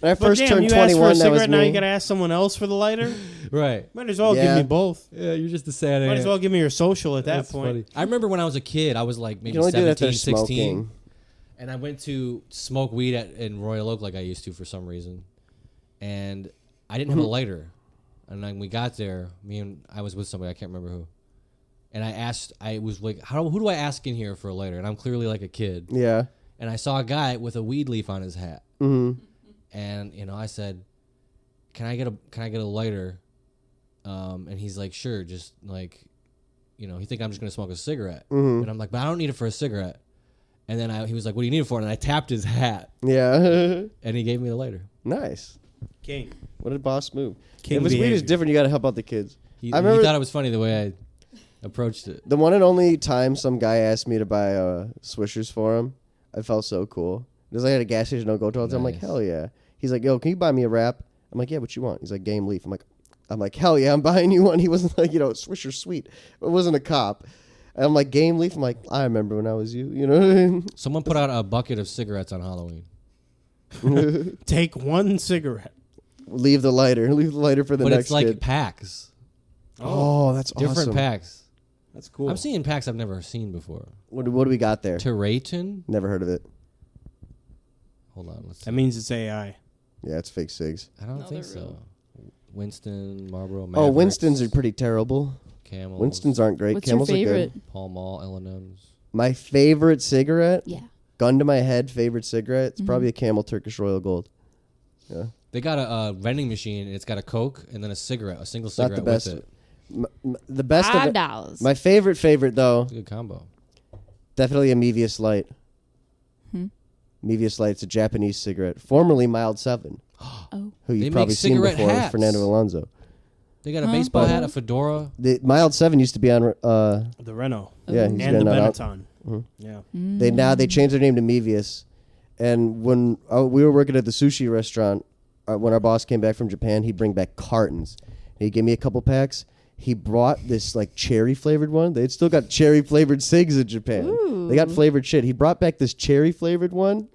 When I But first damn, turned you asked for 21, a that was cigarette, now me. you got to ask someone else for the lighter? Right. Might as well give Yeah. me both. Yeah, you're just a sad Might ant. as well give me your social at that That's point. funny. I remember when I was a kid, I was like You maybe can only do that if 17, they're 16, smoking. and I went to smoke weed in Royal Oak like I used to for some reason, and I didn't have a lighter. And then we got there, I was with somebody, I can't remember who, and I was like, who do I ask in here for a lighter? And I'm clearly like a kid, Yeah. and I saw a guy with a weed leaf on his hat, Mm-hmm. and I said, can I get a lighter? And he's like, sure, just like, he think I'm just gonna smoke a cigarette, and I'm like, but I don't need it for a cigarette. And then he was like, what do you need it for? And I tapped his hat, Yeah. and he gave me the lighter. Nice. King. What a boss move. King If his weed is behavior. different, you got to help out the kids. He I remember thought it was funny the way I approached it. the one and only time some guy asked me to buy Swishers for him, I felt so cool. Because I had a gas station don't go to all the time. I'm like, Nice. hell yeah. He's like, yo, can you buy me a wrap? I'm like, yeah, what you want? He's like, Game Leaf. I'm like, hell yeah, I'm buying you one. He wasn't like, Swisher sweet. It wasn't a cop. And I'm like, Game Leaf? I'm like, I remember when I was you. You know what I mean? Someone put out a bucket of cigarettes on Halloween. Take one cigarette. Leave the lighter. Leave the lighter for the But next it's like kid. packs. Oh, that's Different awesome. packs. That's cool. I'm seeing packs I've never seen before. What do we got there? Terratin? Never heard of it. Hold on, let's see. That means it's AI. Yeah, it's fake cigs. I don't No, think they're so. real. Winston, Marlboro, Oh, Mavericks, Winston's are pretty terrible. Camels, Winston's aren't great. What's Camels your are favorite? good. Pall Mall, L&M's. My favorite cigarette, Yeah. gun to my head, favorite cigarette, it's Mhm. probably a Camel Turkish Royal Gold. Yeah. They got a vending machine, and it's got a Coke and then a cigarette, a single Not cigarette the best. with it. The best of it, $5. my favorite though, It's a good combo. definitely a Mevius Light. Hmm. Mevius Light, it's a Japanese cigarette, formerly Mild 7, Oh. who They you've make probably seen cigarette before, hats. Fernando Alonso. They got a Huh? baseball But- hat, a fedora. The Mild 7 used to be on, The Renault. yeah, he's And the getting out. Benetton. Mhm. Yeah. They changed their name to Mevius, and when we were working at the sushi restaurant, when our boss came back from Japan, he'd bring back cartons. He gave me a couple packs. He brought this like cherry flavored one. They'd still got cherry flavored cigs in Japan. They got flavored shit. He brought back this cherry flavored one,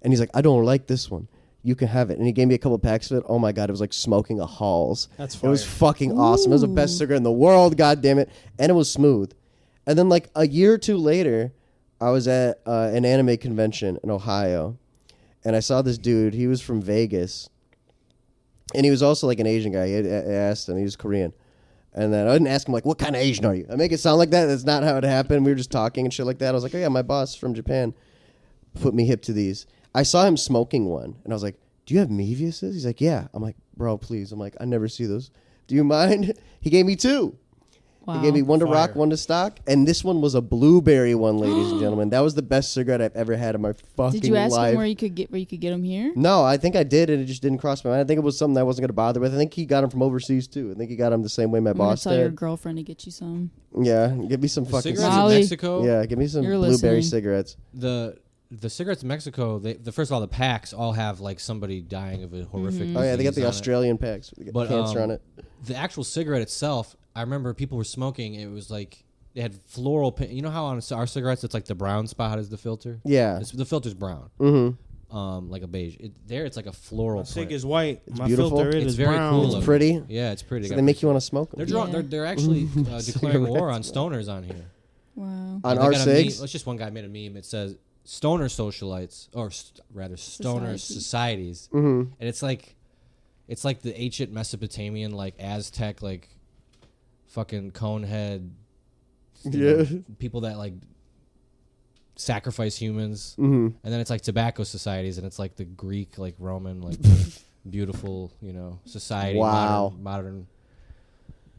and he's like, "I don't like this one. You can have it." And he gave me a couple packs of it. Oh my god, it was like smoking a Halls. That's It was fire. fucking awesome. It was the best Ooh. cigarette in the world. God damn it, and it was smooth. And then like a year or two later, I was at an anime convention in Ohio, and I saw this dude. He was from Vegas, and he was also like an Asian guy. I asked him. He was Korean. And then I didn't ask him, like, what kind of Asian are you? I make it sound like that. That's not how it happened. We were just talking and shit like that. I was like, oh, yeah, my boss from Japan put me hip to these. I saw him smoking one, and I was like, do you have Meviuses? He's like, yeah. I'm like, bro, please. I'm like, I never see those. Do you mind? He gave me 2. Wow. He gave me one to rock, Fire. one to stock. And this one was a blueberry one, ladies and gentlemen. That was the best cigarette I've ever had in my fucking Did you ask life. him where you could get them here? No, I think I did, and it just didn't cross my mind. I think it was something I wasn't going to bother with. I think he got them from overseas, too. I think he got them the same way my I'm gonna boss tell your did. girlfriend to get you some. Yeah, give me some The fucking... cigarettes Molly. in Mexico. Yeah, give me some You're blueberry listening. cigarettes. The cigarettes in Mexico. The first of all, the packs all have like somebody dying of a horrific. Oh, yeah, they got disease the on it. Australian packs. They got But, cancer on it. The actual cigarette itself, I remember people were smoking. It was like they had floral paint. You know how on our cigarettes it's like the brown spot is the filter. Yeah. The filter's brown. Mm-hmm. Like a beige. There it's like a floral. My cig print. is white. It's My beautiful. filter It's is very brown. cool. It's pretty. Yeah, it's pretty. So they make you want to smoke them. They're actually declaring war on stoners on here. Wow. On They our got a cigs? meme- It's just one guy made a meme. It says stoner socialites, or rather stoner societies, Mm-hmm. and it's like the ancient Mesopotamian, like Aztec, like fucking conehead. Yeah. People that like sacrifice humans, Mm-hmm. and then it's like tobacco societies, and it's like the Greek, like Roman, like beautiful, society. Wow. Modern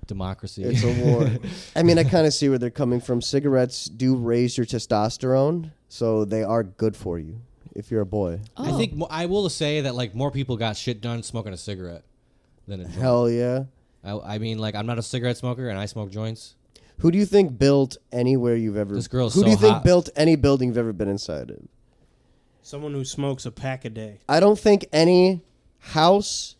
democracy. It's a war. I mean, I kind of see where they're coming from. Cigarettes do raise your testosterone, so they are good for you if you're a boy. I think I will say that like more people got shit done smoking a cigarette than a joint. Hell yeah. I mean, like I'm not a cigarette smoker and I smoke joints. Who do you think built anywhere you've ever? This girl's Who do so you think hot. built any building you've ever been inside of? Someone who smokes a pack a day. I don't think any house,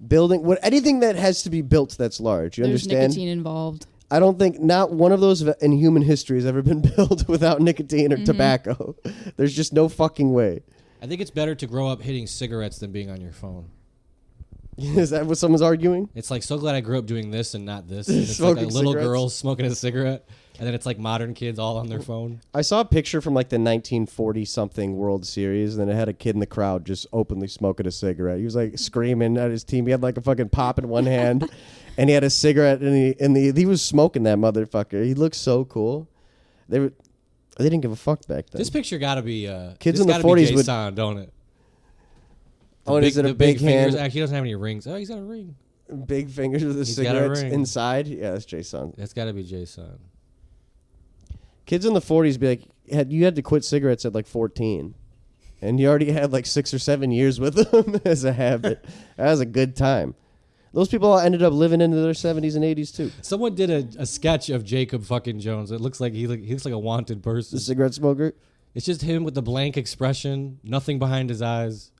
building, anything that has to be built that's large. You There's understand? nicotine involved. I don't think not one of those in human history has ever been built without nicotine or tobacco. There's just no fucking way. I think it's better to grow up hitting cigarettes than being on your phone. Is that what someone's arguing? It's like so glad I grew up doing this and not this. And it's like a Smoking little cigarettes. girl smoking a cigarette, and then it's like modern kids all on their phone. I saw a picture from like the 1940-something World Series, and then it had a kid in the crowd just openly smoking a cigarette. He was like screaming at his team. He had like a fucking pop in one hand, and he had a cigarette, and he was smoking that motherfucker. He looked so cool. They didn't give a fuck back then. This picture got to be Kids this in the gotta 40s be would- Jason, don't it? Oh, and is it a the big fingers? hand? Actually, he doesn't have any rings. Oh, he's got a ring. Big fingers with the He's got a cigarettes ring. inside. Yeah, that's Jason. That's got to be Jason. Kids in the 40s be like, you had to quit cigarettes at like 14. And you already had like 6 or 7 years with them as a habit. That was a good time. Those people all ended up living into their 70s and 80s too. Someone did a sketch of Jacob fucking Jones. It looks like he looks like a wanted person. The cigarette smoker. It's just him with the blank expression, nothing behind his eyes,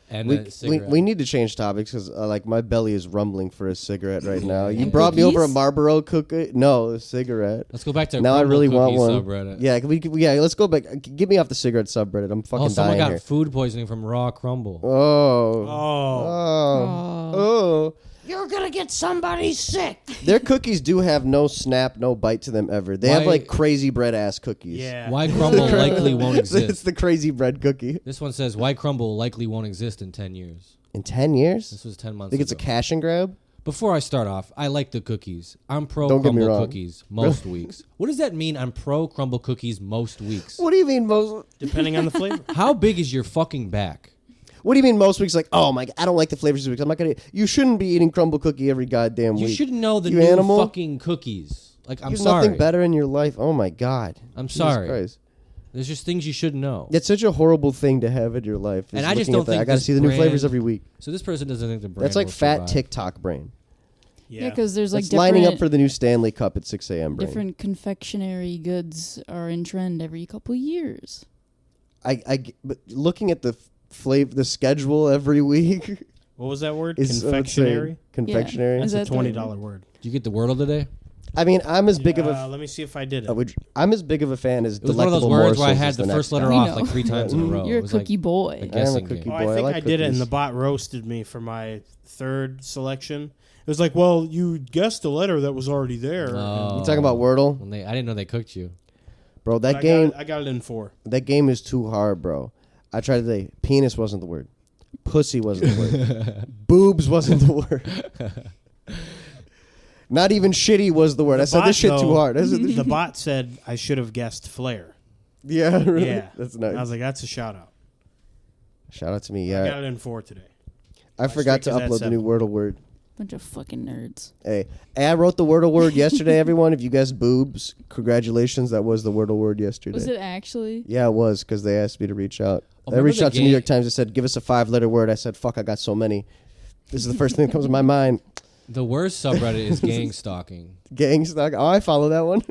and a cigarette. We need to change topics because like my belly is rumbling for a cigarette right now. You And brought me over a cookies? Marlboro cookie. No, a cigarette. Let's go back to Now I really want CrumblCookies one. subreddit. Yeah, let's go back. Get me off the cigarette subreddit. I'm fucking someone dying got here. food poisoning from raw crumble. Oh. Oh. Oh. You're going to get somebody sick. Their cookies do have no snap, no bite to them ever. They have Why- like crazy bread ass cookies. Yeah. Why crumble likely won't It's exist. the crazy bread cookie. This one says why crumble likely won't exist in 10 years. In 10 years? This was 10 months Think it's a ago. cash and grab? Before I start off, I like the cookies. I'm pro Don't get me crumble wrong. cookies most weeks. What does that mean? I'm pro crumble cookies most weeks. What do you mean most? Depending on the flavor. How big is your fucking back? What do you mean most weeks? Like, oh my, I don't like the flavors this week. I'm not gonna. You shouldn't be eating crumble cookie every goddamn You week. should know the You new animal. fucking cookies. Like, I'm There's sorry. nothing better in your life. Oh my god. I'm Jesus sorry. Christ. There's just things you should know. It's such a horrible thing to have in your life. is And I just looking don't at that. think I gotta this see the new brand- flavors every week. So this person doesn't think the brand That's like will fat survive. TikTok brain. Yeah, because there's like That's lining up different, for the new Stanley Cup at 6 a.m. brain. different confectionery goods are in trend every couple years. But looking at the flavor, the schedule every week What was that word? is Confectionery? Confectionary. Yeah. That's Is a that the $20 word. Did you get the Wordle today? I mean, I'm as big of a. Let me see if I did it. I'm as big of a fan as It was one of those Delectable words where I Morsels had is the next first letter We off know. like 3 times in a row. You're It a was like cookie boy. a guessing cookie game. Oh, boy. I I think like I did it, and cookies. the bot roasted me for my third selection. It was like, well, you guessed a letter that was already there. Oh. You talking about Wordle, When I didn't know they cooked you. bro? But That game, I got it in 4. that game is too hard, bro. I tried to say penis wasn't the word, pussy wasn't the word, boobs wasn't the word. Not even shitty was the word. I said this shit too hard. I said this- The bot said I should have guessed flare. yeah, really? Yeah. That's nice. I was like, that's a shout out. Shout out to me. I got Yeah, it in 4 today. I forgot to streak is at upload the new 7. Wordle word. Bunch of fucking nerds. Hey, I wrote the Wordle word yesterday. Everyone, if you guessed boobs, congratulations. That was the Wordle word yesterday. Was it actually? Yeah, it was because they asked me to reach out. Oh, I remember reached the out to New game- York Times and said, "Give us a 5-letter word." I said, "Fuck, I got so many." This is the first thing that comes to my mind. The worst subreddit is gang stalking. Gang stock. Oh, I follow that one.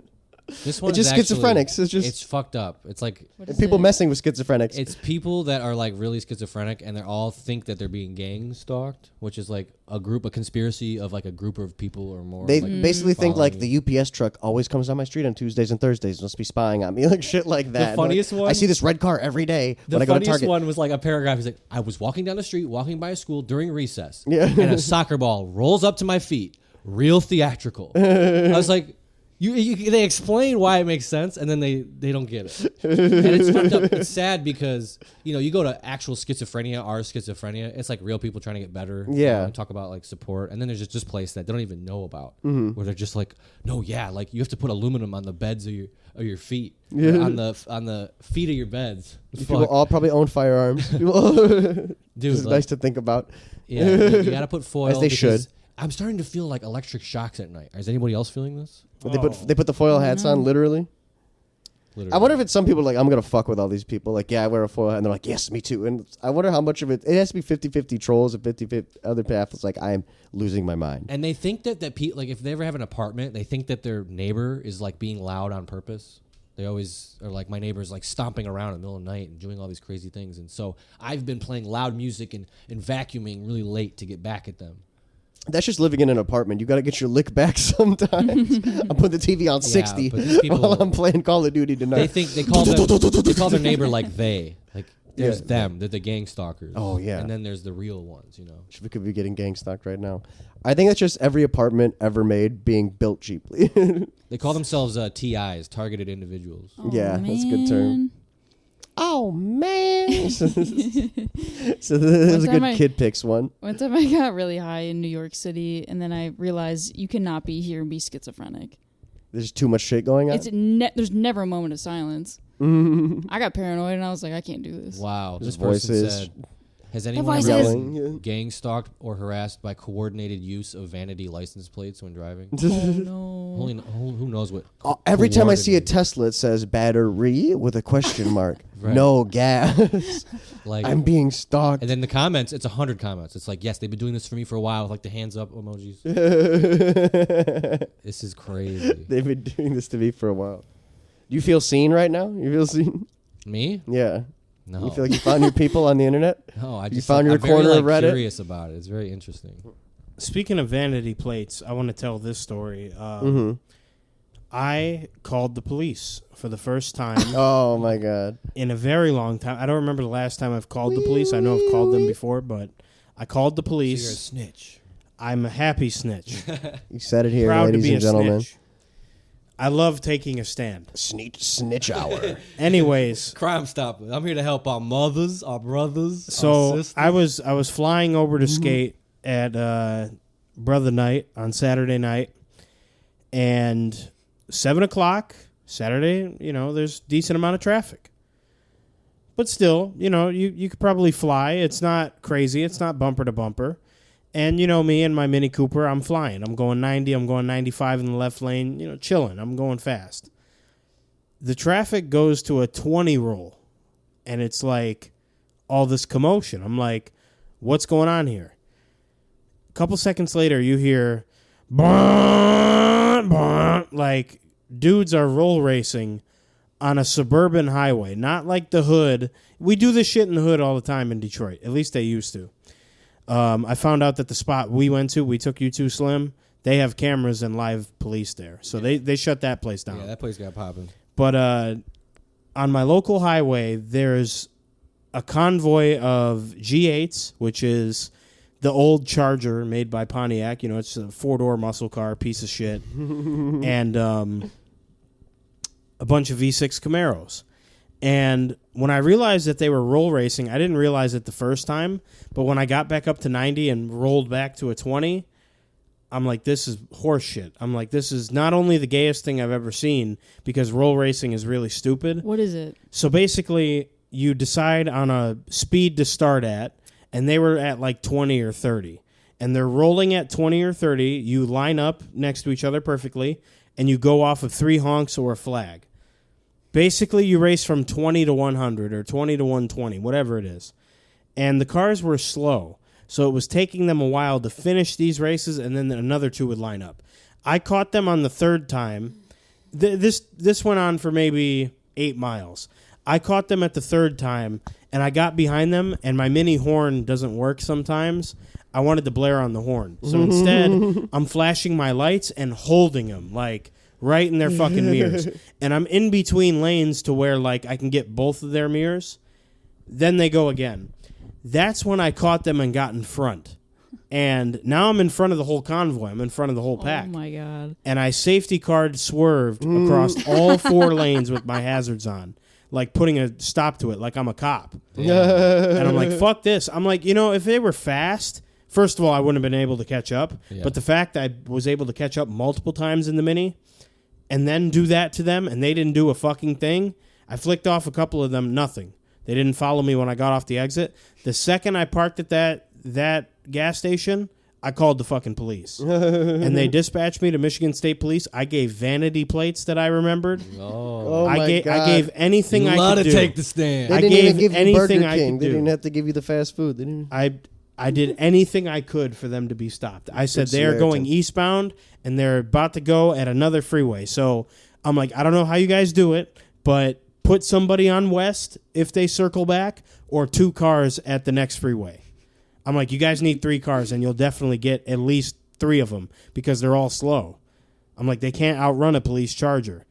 This one It's just schizophrenics. It's fucked up. It's like people messing with schizophrenics. It's people that are like really schizophrenic, and they all think that they're being gang stalked, which is like a conspiracy of like a group of people or more. They like, basically think like the UPS truck always comes down my street on Tuesdays and Thursdays. Must be spying on me, like shit like that. The funniest one. I see this red car every day when I go to Target. The funniest one was like a paragraph. He's like, I was walking down the street, walking by a school during recess, Yeah. and a soccer ball rolls up to my feet. Real theatrical. I was like, they explain why it makes sense, and then they don't get it. And it's fucked up. It's sad because you go to actual schizophrenia, our schizophrenia. It's like real people trying to get better. Yeah, and talk about like support, and then there's just place that they don't even know about, where they're just like, no, yeah, like you have to put aluminum on the beds of your feet, on the feet of your beds. People all probably own firearms. Dude, it's nice to think about. Yeah, you got to put foil. As they should. I'm starting to feel like electric shocks at night. Is anybody else feeling this? They put the foil hats on, literally. I wonder if it's some people like, I'm going to fuck with all these people. Like, yeah, I wear a foil hat. And they're like, yes, me too. And I wonder how much of it has to be 50-50 trolls and 50-50 other paths. Like, I am losing my mind. And they think that people, like, if they ever have an apartment, they think that their neighbor is, like, being loud on purpose. They always are like, my neighbor's, like, stomping around in the middle of the night and doing all these crazy things. And so I've been playing loud music and vacuuming really late to get back at them. That's just living in an apartment. You got to get your lick back sometimes. I'm putting the TV on 60 while I'm playing Call of Duty tonight. They call their neighbor like they. Like there's them. They're the gang stalkers. Oh, yeah. And then there's the real ones, We could be getting gang stalked right now. I think that's just every apartment ever made being built cheaply. They call themselves TIs, targeted individuals. Oh, yeah, man. that's a good term. Oh, man. So that was a good Kid Picks one. One time I got really high in New York City, and then I realized you cannot be here and be schizophrenic. There's too much shit going on? There's never a moment of silence. I got paranoid, and I was like, I can't do this. Wow. This voices. person said, has anyone ever yelling. been gang stalked or harassed by coordinated use of vanity license plates when driving? Oh, no. Who knows what? Every time I see a Tesla, it says battery with a question mark. Right. No gas. Like I'm being stalked. And then the comments, it's 100 comments. It's like, yes, they've been doing this for me for a while with like the hands up emojis. This is crazy. They've been doing this to me for a while. Do you feel seen right now? You feel seen? Me? Yeah. No. You feel like you found your people on the internet? No, I just you found your I'm corner very, of Reddit? Curious about it. It's very interesting. Speaking of vanity plates, I want to tell this story. I called the police for the first time. Oh, my God. In a very long time. I don't remember the last time I've called the police. I know I've called them before, but I called the police. So you're a snitch. I'm a happy snitch. You said it here, Proud ladies to be and a gentlemen. snitch. I love taking a stand. Snitch hour. Anyways. Crime Stopper. I'm here to help our mothers, our brothers, So our sisters. I was flying over to skate at Brother Night on Saturday night, and 7 o'clock Saturday, there's a decent amount of traffic. But still, you could probably fly. It's not crazy. It's not bumper to bumper. And, me and my Mini Cooper, I'm flying. I'm going 90. I'm going 95 in the left lane, chilling. I'm going fast. The traffic goes to a 20 roll, and it's like all this commotion. I'm like, what's going on here? A couple seconds later, you hear, like dudes are roll racing on a suburban highway, not like the hood. We do this shit in the hood all the time in Detroit. At least they used to. I found out that the spot we went to, we took U2 Slim, they have cameras and live police there. So they shut that place down. Yeah, that place got popping. But on my local highway, there's a convoy of G8s, which is the old Charger made by Pontiac. It's a 4-door muscle car, piece of shit. And a bunch of V6 Camaros. And when I realized that they were roll racing, I didn't realize it the first time, but when I got back up to 90 and rolled back to a 20, I'm like, this is horse shit. I'm like, this is not only the gayest thing I've ever seen, because roll racing is really stupid. What is it? So basically, you decide on a speed to start at, and they were at like 20 or 30. And they're rolling at 20 or 30. You line up next to each other perfectly, and you go off of 3 honks or a flag. Basically, you race from 20 to 100 or 20 to 120, whatever it is. And the cars were slow, so it was taking them a while to finish these races, and then another 2 would line up. I caught them on the 3rd time, This went on for maybe 8 miles. I caught them at the third time, and I got behind them, and my mini horn doesn't work sometimes. I wanted to blare on the horn. So instead, I'm flashing my lights and holding them, like, right in their fucking mirrors. And I'm in between lanes to where, like, I can get both of their mirrors. Then they go again. That's when I caught them and got in front. And now I'm in front of the whole convoy. I'm in front of the whole pack. Oh, my God. And I safety card swerved across all 4 lanes with my hazards on. Like putting a stop to it, like I'm a cop. And I'm like, fuck this. I'm like, if they were fast, first of all, I wouldn't have been able to catch up. Yeah. But the fact that I was able to catch up multiple times in the Mini and then do that to them and they didn't do a fucking thing, I flicked off a couple of them, nothing. They didn't follow me when I got off the exit. The second I parked at that gas station, I called the fucking police. And they dispatched me to Michigan State Police. I gave vanity plates that I remembered. Oh my God. I gave anything I could do. to take the stand. They didn't even give you Burger King. They didn't have to give you the fast food. They didn't. I did anything I could for them to be stopped. I said they're going eastbound, and they're about to go at another freeway. So I'm like, I don't know how you guys do it, but put somebody on west if they circle back, or 2 cars at the next freeway. I'm like, you guys need 3 cars, and you'll definitely get at least 3 of them because they're all slow. I'm like, they can't outrun a police charger.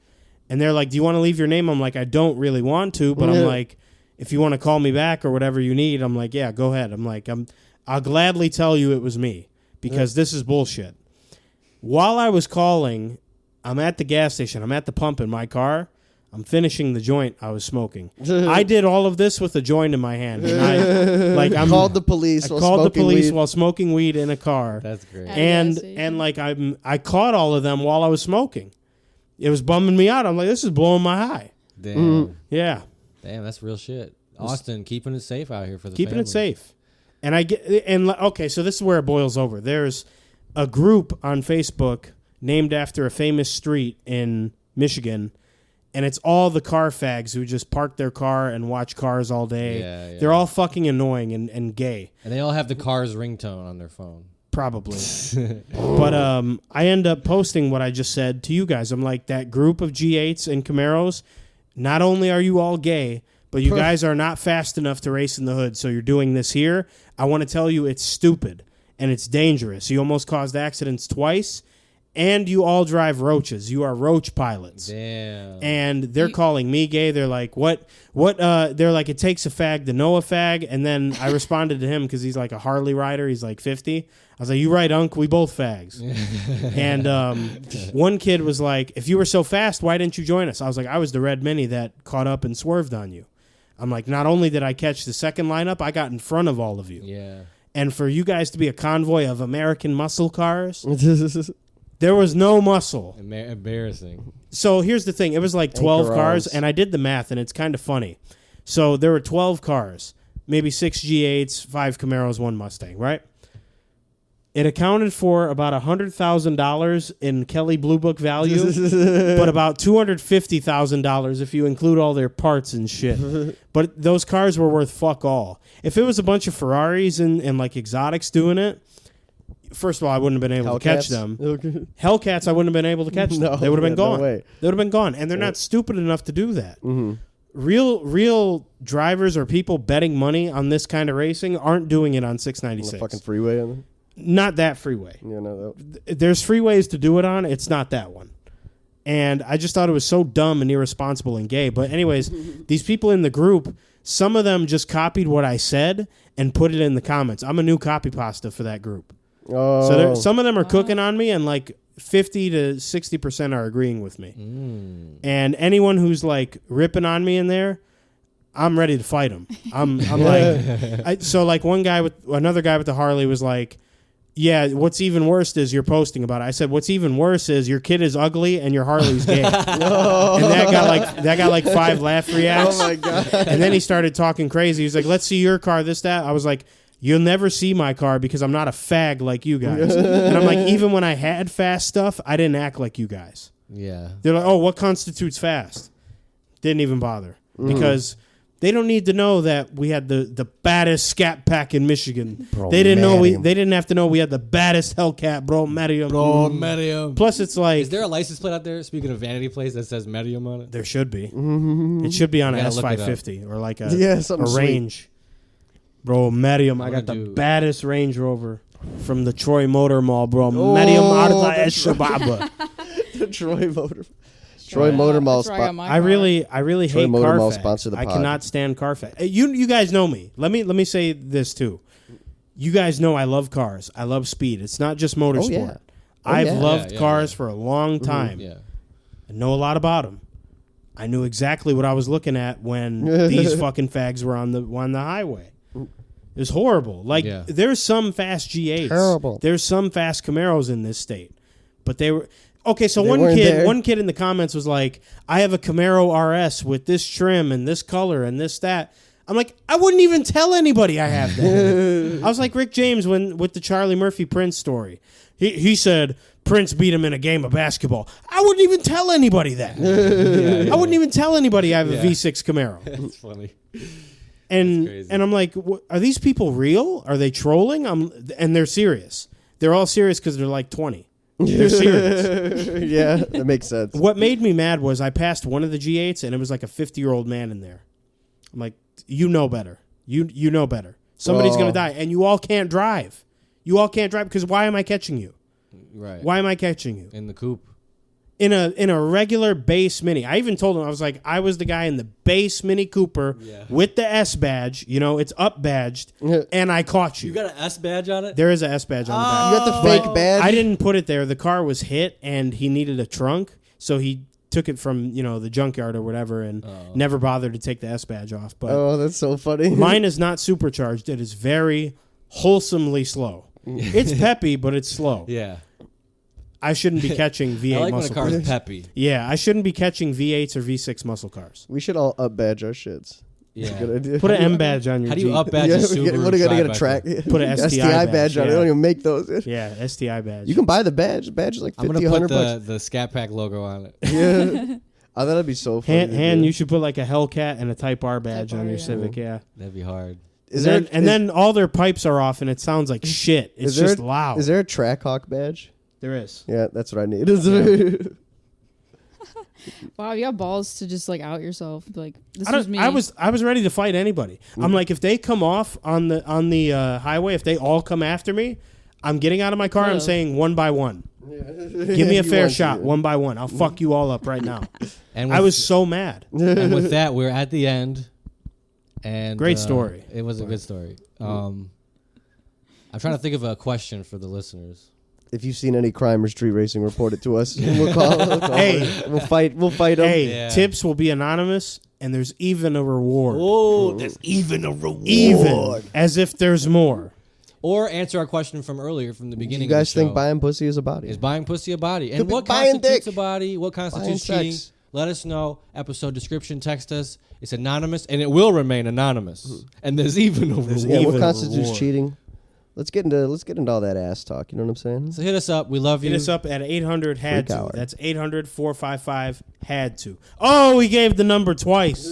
And they're like, do you want to leave your name? I'm like, I don't really want to, but I'm like, if you want to call me back or whatever you need, I'm like, yeah, go ahead. I'm like, I'll gladly tell you it was me because this is bullshit. While I was calling, I'm at the gas station. I'm at the pump in my car. I'm finishing the joint I was smoking. I did all of this with a joint in my hand. And I called the police. While smoking weed in a car. That's great. And like I caught all of them while I was smoking. It was bumming me out. I'm like, this is blowing my high. Damn. Yeah. Damn, that's real shit. Austin, keeping it safe out here for the keeping family. it safe. And okay, so this is where it boils over. There's a group on Facebook named after a famous street in Michigan. And it's all the car fags who just park their car and watch cars all day. Yeah. They're all fucking annoying and gay. And they all have the car's ringtone on their phone. Probably. But I end up posting what I just said to you guys. I'm like, that group of G8s and Camaros, not only are you all gay, but you guys are not fast enough to race in the hood, so you're doing this here. I want to tell you it's stupid and it's dangerous. You almost caused accidents twice. And you all drive roaches. You are roach pilots. Damn. And they're calling me gay. They're like, what? They're like, it takes a fag to know a fag. And then I responded to him because he's like a Harley rider. He's like 50. I was like, you right, Unc. We both fags. And one kid was like, if you were so fast, why didn't you join us? I was like, I was the red Mini that caught up and swerved on you. I'm like, not only did I catch the second lineup, I got in front of all of you. Yeah. And for you guys to be a convoy of American muscle cars... There was no muscle. Embarrassing. So here's the thing. It was like 12 cars, and I did the math, and it's kind of funny. So there were 12 cars, maybe 6 G8s, 5 Camaros, 1 Mustang, right? It accounted for about $100,000 in Kelly Blue Book value, but about $250,000 if you include all their parts and shit. But those cars were worth fuck all. If it was a bunch of Ferraris and like exotics doing it, first of all, I wouldn't have been able to catch them. Okay. Hellcats, I wouldn't have been able to catch them. They would have been gone. They would have been gone. And they're not stupid enough to do that. Mm-hmm. Real drivers or people betting money on this kind of racing aren't doing it on 696. On the fucking freeway? On not that freeway. Yeah, no, there's freeways to do it on. It's not that one. And I just thought it was so dumb and irresponsible and gay. But anyways, these people in the group, some of them just copied what I said and put it in the comments. I'm a new copy pasta for that group. Oh. So some of them are cooking on me, and like 50 to 60% are agreeing with me. And anyone who's like ripping on me in there, I'm ready to fight them. I'm like, so like another guy with the Harley was like, yeah, what's even worse is you're posting about it. I said, what's even worse is your kid is ugly and your Harley's gay. And that got like 5 laugh reacts. Oh my God. And then he started talking crazy. He was like, let's see your car, this, that. I was like, you'll never see my car because I'm not a fag like you guys. And I'm like, even when I had fast stuff, I didn't act like you guys. Yeah. They're like, oh, what constitutes fast? Didn't even bother. Because They don't need to know that we had the baddest scat pack in Michigan. Bro, They didn't know Mariam. they didn't have to know we had the baddest Hellcat, bro. Mariam. Medium. Plus, it's like Is there a license plate out there? Speaking of vanity plates that says Medium on it. there should be. It should be on You an gotta look it up. S550 or like something a sweet. Range. Bro, Medium. I wanna got the do- baddest Range Rover from the Troy Motor Mall, bro. Oh, Medium Arda that's Shababa. The Troy Motor Mall That's where I got spot. my I car. really Troy hate Motor Mall Carfax. sponsor the I pod. cannot stand Carfax. You guys know me. Let me say this too. You guys know I love cars. I love speed. It's not just motorsport. yeah. Oh, I've yeah. loved Yeah, cars yeah. for a long time. Yeah. I know a lot about them. I knew exactly what I was looking at when these fucking fags were on the highway. It was horrible. Like Yeah. there's some fast G8s. Terrible. There's some fast Camaros in this state, but they were okay. So They one weren't there. kid in the comments was like, "I have a Camaro RS with this trim and this color and this that." I'm like, I wouldn't even tell anybody I have that. I was like Rick James with the Charlie Murphy Prince story. He said Prince beat him in a game of basketball. I wouldn't even tell anybody that. I wouldn't even tell anybody I have a Yeah. V6 Camaro. That's funny. And crazy. and I'm like, are these people real? Are they trolling? And they're serious. They're all serious because they're like 20. They're serious. Yeah, that makes sense. What made me mad was I passed one of the G8s and it was like a 50-year-old man in there. I'm like, you know better. You know better. Somebody's gonna die, and you all can't drive. You all can't drive because why am I catching you? Right. Why am I catching you? In the coupe. In a regular base Mini. I even told him, I was like, I was the guy in the base Mini Cooper Yeah. with the S badge. You know, it's up badged, and I caught you. You got an S badge on it? There is an S badge on the back. You got the fake badge. I didn't put it there. The car was hit, and he needed a trunk, so he took it from the junkyard or whatever, and never bothered to take the S badge off. But Oh, that's so funny. mine is not supercharged. It is very wholesomely slow. It's peppy, but it's slow. Yeah. I shouldn't be catching V8 I like when a muscle car cars. is peppy. Yeah, I shouldn't be catching V8s or V6 muscle cars. We should all up badge our shits. Yeah. Good idea. Put an M badge on your How do you Jeep. up badge Yeah, a Subaru? what are you gonna get a Tribeca? track? Put an STI badge, on it. They yeah. don't even make those. Yeah, STI badge. You can buy the badge. The badge is like I'm 50, gonna 100 put bucks. the Scat Pack logo on it. Yeah. Oh, that'd be so funny. Han, you should put like a Hellcat and a Type R badge Type on R, your yeah. Civic. Yeah. That'd be hard. Is Then all their pipes are off and it sounds like shit. It's just loud. Is there a Trackhawk badge? There is. Yeah, that's what I need. Wow, you got balls to just like out yourself. Like this I was me. I was ready to fight anybody. I'm like, if they come off on the highway, if they all come after me, I'm getting out of my car. I'm Hello. saying one by one. Give me a fair shot, one by one. I'll fuck you all up right now. And I was so mad. and with that, we're at the end. And Great story. It was a good story. I'm trying to think of a question for the listeners. If you've seen any crime or street racing, report it to us. We'll call. Hey. We'll fight them. Hey, Yeah. tips will be anonymous, and there's even a reward. Oh, there's even a reward. Even as if there's more. Or answer our question from earlier, from the Do beginning. you guys of the think show. buying pussy is a body? Is buying pussy a body? And Could be what buying constitutes dick. a body? What constitutes Buying cheating? sex. Let us know. Episode description. Text us. It's anonymous, and it will remain anonymous. And there's even a reward. Yeah, what Even a constitutes reward. cheating? Let's get into all that ass talk. You know what I'm saying? So hit us up. We love you. Hit us up at 800 had Freak to. hour. That's 800-455 had to. Oh, we gave the number twice.